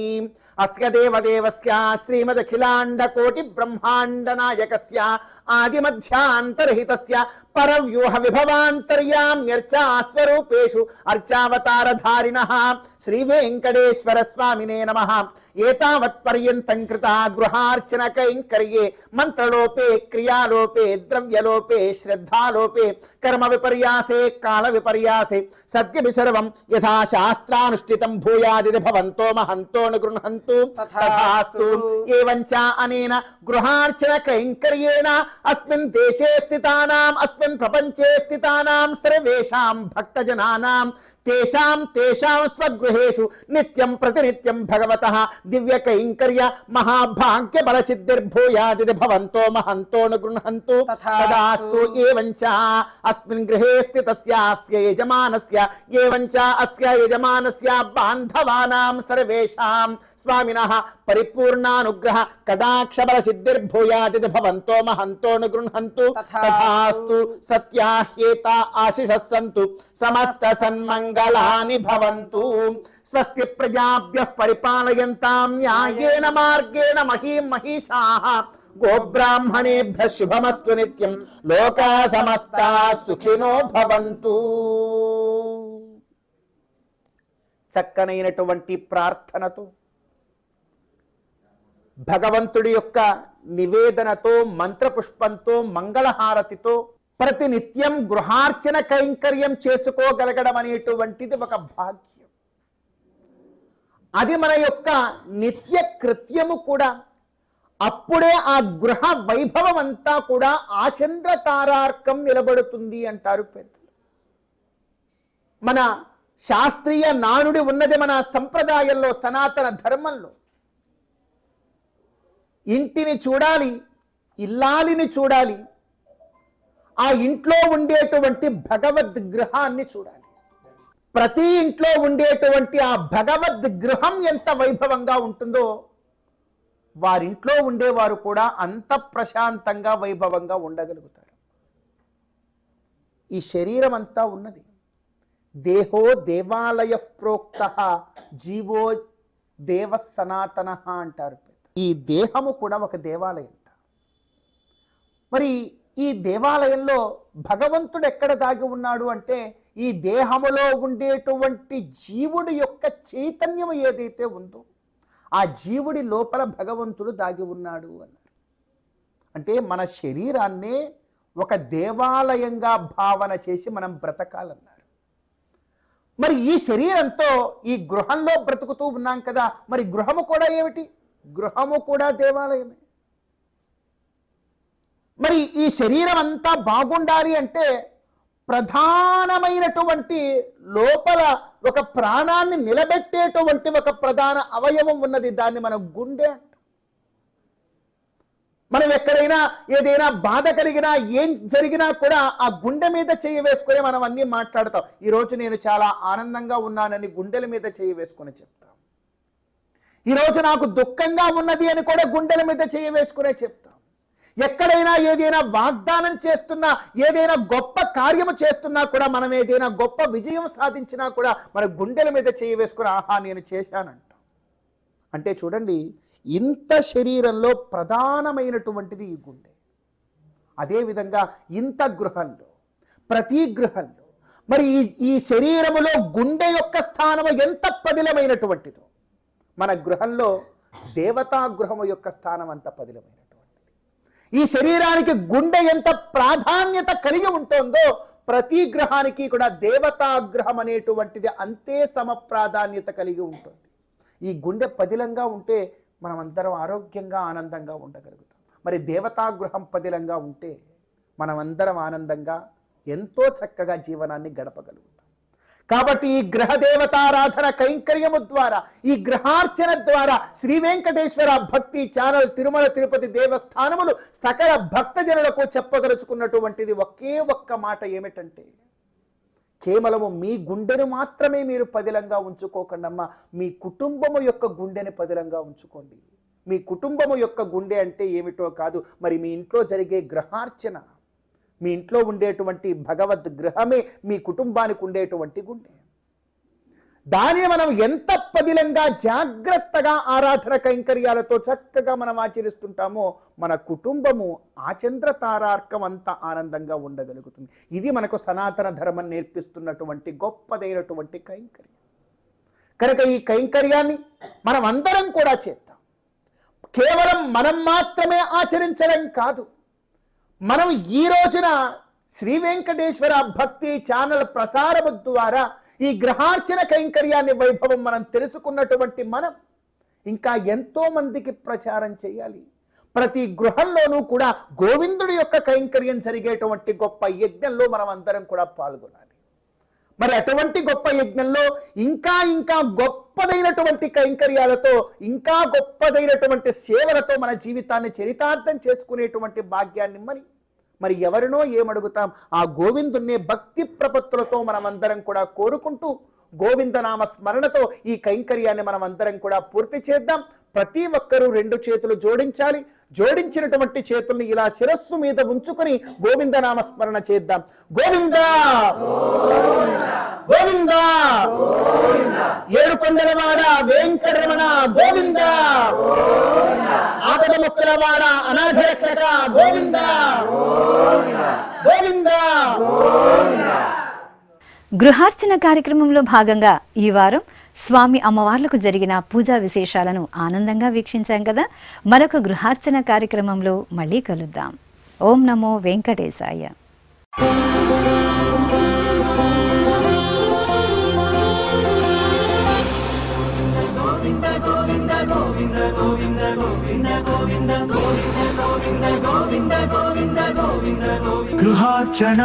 अस्य देवदेवस्य श्रीमदखिलाण्ड कोटि ब्रह्माण्ड नायकस्य आदिमध्यान्तरहितस्य परव्यूह विभवान्तर्याम्यर्चा स्वरूपेषु अर्चावतारधारिणः श्री वेंकटेश्वर स्वामिने नमः एतावत्पर्यन्तं कृता गृहार्चन कैङ्कर्ये मंत्रलोपे क्रियालोपे द्रव्यलोपे श्रद्धालोपे कर्म विपर्यासे काल विपर्यासे सत्य सर्वं यथा शास्त्रानुष्ठितं भूयादिति भवन्तो महन्तो न गृह्णन्तु तथास्तु एवञ्च अनेन गृहार्चन कैङ्कर्येण अस्मिन् देशे स्थितानाम् अस्मिन् प्रपञ्चे स्थितानां सर्वेषां भक्तजनानां तेषां स्वगृहेषु नित्यं प्रतिनित्यं भगवतः दिव्य कैङ्कर्य महाभाग्य बल सिद्धिर्भूयादिति भवन्तो महन्तो न गृह्णन्तु तदास्तु एवञ्च अस्मिन् गृहे स्थितस्यास्य यजमानस्य एवञ्च अस्य यजमानस्य बान्धवानां सर्वेषां स्वामिनः परिपूर्णानुग्रह कटाक्षबल सिद्धिर्भूयादिति भवन्तो महन्तो न गृह्णन्तु तथास्तु सत्याह्येता आशिषः सन्तु समस्त सन्मङ्गलानि भवन्तु స్వస్తి ప్రజాభ్యః పరిపాలయంతాం న్యాయేన మార్గేణ మహీం మహిషాః గోబ్రాహ్మణేభ్యః శుభమస్తు నిత్యం లోకా సమస్తా సుఖినో భవంతు. చక్కనైనటువంటి ప్రార్థనతో భగవంతుడి యొక్క నివేదనతో మంత్రపుష్పంతో మంగళహారతితో ప్రతినిత్యం గృహార్చన కైంకర్యం చేసుకోగలగడం అనేటువంటిది ఒక భాగ్యం. అది మన యొక్క నిత్య కృత్యము కూడా. అప్పుడే ఆ గృహ వైభవం అంతా కూడా ఆచంద్ర తారార్కం నిలబడుతుంది అంటారు పెద్దలు. మన శాస్త్రీయ నానుడి ఉన్నది మన సంప్రదాయంలో, సనాతన ధర్మంలో. ఇంటిని చూడాలి, ఇల్లాలిని చూడాలి, ఆ ఇంట్లో ఉండేటువంటి భగవద్గృహాన్ని చూడాలి. ప్రతి ఇంట్లో ఉండేటువంటి ఆ భగవద్గృహం ఎంత వైభవంగా ఉంటుందో వారింట్లో ఉండేవారు కూడా అంత ప్రశాంతంగా వైభవంగా ఉండగలుగుతారు. ఈ శరీరం అంతా ఉన్నది. దేహో దేవాలయ ప్రోక్త జీవో దేవ సనాతన అంటారు. ఈ దేహము కూడా ఒక దేవాలయం. మరి ఈ దేవాలయంలో భగవంతుడు ఎక్కడ దాగి ఉన్నాడు అంటే ఈ దేహములో ఉండేటువంటి జీవుడి యొక్క చైతన్యం ఏదైతే ఉందో ఆ జీవుడి లోపల భగవంతుడు దాగి ఉన్నాడు అన్నారు. అంటే మన శరీరాన్నే ఒక దేవాలయంగా భావన చేసి మనం బ్రతకాలన్నారు. మరి ఈ శరీరంతో ఈ గృహంలో బ్రతుకుతూ ఉన్నాం కదా, మరి గృహము కూడా ఏమిటి? గృహము కూడా దేవాలయమే. మరి ఈ శరీరం అంతా బాగుండాలి అంటే ప్రధానమైనటువంటి లోపల ఒక ప్రాణాన్ని నిలబెట్టేటువంటి ఒక ప్రధాన అవయవం ఉన్నది. దాన్ని మనం గుండె అంటాం. మనం ఎక్కడైనా ఏదైనా బాధ కలిగినా ఏం జరిగినా కూడా ఆ గుండె మీద చెయ్యి వేసుకొని మనం అన్నీ మాట్లాడతాం. ఈరోజు నేను చాలా ఆనందంగా ఉన్నానని గుండెల మీద చెయ్యి వేసుకొని చెప్తాం. ఈరోజు నాకు దుఃఖంగా ఉన్నది అని కూడా గుండెల మీద చెయ్యి వేసుకునే చెప్తాం. ఎక్కడైనా ఏదైనా వాగ్దానం చేస్తున్నా, ఏదైనా గొప్ప కార్యము చేస్తున్నా కూడా, మనం ఏదైనా గొప్ప విజయం సాధించినా కూడా మన గుండెల మీద చెయ్యి వేసుకుని ఆహా నేను చేశానంటాం. అంటే చూడండి, ఇంత శరీరంలో ప్రధానమైనటువంటిది ఈ గుండె. అదేవిధంగా ఇంత గృహంలో, ప్రతి గృహంలో మరి ఈ శరీరములో గుండె యొక్క స్థానము ఎంత పదిలమైనటువంటిదో మన గృహంలో దేవతా గృహము యొక్క స్థానం అంత పదిలమైనటువంటిది. ఈ శరీరానికి గుండె ఎంత ప్రాధాన్యత కలిగి ఉంటుందో ప్రతి గ్రహానికి కూడా దేవతా గ్రహం అనేటువంటిది అంతే సమ ప్రాధాన్యత కలిగి ఉంటుంది. ఈ గుండె పదిలంగా ఉంటే మనం అందరం ఆరోగ్యంగా ఆనందంగా ఉండగలుగుతాం. మరి దేవతా గృహం పదిలంగా ఉంటే మనం అందరం ఆనందంగా ఎంతో చక్కగా జీవనాన్ని గడపగలుగుతాం. కాబట్టి ఈ గ్రహ దేవతారాధన కైంకర్యము ద్వారా, ఈ గ్రహార్చన ద్వారా శ్రీ వెంకటేశ్వర భక్తి ఛానల్ తిరుమల తిరుపతి దేవస్థానములు సకల భక్తజనులకు చెప్పగలుచుకున్నటువంటిది ఒకే ఒక్క మాట ఏమిటంటే, కేవలము మీ గుండెను మాత్రమే మీరు పదిలంగా ఉంచుకోకండమ్మా, మీ కుటుంబము యొక్క గుండెని పదిలంగా ఉంచుకోండి. మీ కుటుంబము యొక్క గుండె అంటే ఏమిటో కాదు, మరి మీ ఇంట్లో జరిగే గ్రహార్చన, మీ ఇంట్లో ఉండేటువంటి భగవద్గృహమే మీ కుటుంబానికి ఉండేటువంటి గుండె. దానిని మనం ఎంత పదిలంగా జాగ్రత్తగా ఆరాధన కైంకర్యాలతో చక్కగా మనం ఆచరిస్తుంటామో మన కుటుంబము ఆచంద్ర తారార్కం అంత ఆనందంగా ఉండగలుగుతుంది. ఇది మనకు సనాతన ధర్మం నేర్పిస్తున్నటువంటి గొప్పదైనటువంటి కైంకర్యం. కనుక ఈ కైంకర్యాన్ని మనం అందరం కూడా చేద్దాం. కేవలం మనం మాత్రమే ఆచరించడం కాదు, మనం ఈ రోజున శ్రీ వెంకటేశ్వర భక్తి ఛానల్ ప్రసారము ద్వారా ఈ గ్రహార్చన కైంకర్యాన్ని వైభవం మనం తెలుసుకున్నటువంటి మనం ఇంకా ఎంతో మందికి ప్రచారం చేయాలి. ప్రతి గృహంలోనూ కూడా గోవిందుడి యొక్క కైంకర్యం జరిగేటువంటి గొప్ప యజ్ఞంలో మనం అందరం కూడా పాల్గొనాలి. మరి అటువంటి గొప్ప యజ్ఞంలో ఇంకా ఇంకా గొప్పదైనటువంటి కైంకర్యాలతో, ఇంకా గొప్పదైనటువంటి సేవలతో మన జీవితాన్ని చరితార్థం చేసుకునేటువంటి భాగ్యాన్ని మరి ఎవరినో ఏమడుగుతాం, ఆ గోవిందుణ్ణి భక్తి ప్రపత్తులతో మనం అందరం కూడా కోరుకుంటూ గోవిందనామ స్మరణతో ఈ కైంకర్యాన్ని మనం అందరం కూడా పూర్తి చేద్దాం. ప్రతి ఒక్కరూ రెండు చేతులు జోడించాలి. జోడించినటువంటి చేతుల్ని ఇలా శిరస్సు మీద ఉంచుకొని గోవిందనామ స్మరణ చేద్దాం. గోవిందా గోవింద ఏడుకొండలవాడ వెంకటరమణ గోవింద ఆపద ముక్కలవాడ అనాథ రక్షక గోవింద గోవింద. గృహార్చన కార్యక్రమంలో భాగంగా ఈ వారం స్వామి అమ్మవార్లకు జరిగిన పూజా విశేషాలను ఆనందంగా వీక్షించాం కదా. మరొక గృహార్చన కార్యక్రమంలో మళ్ళీ కలుద్దాం. ఓం నమో వెంకటేశాయ. గృహార్చన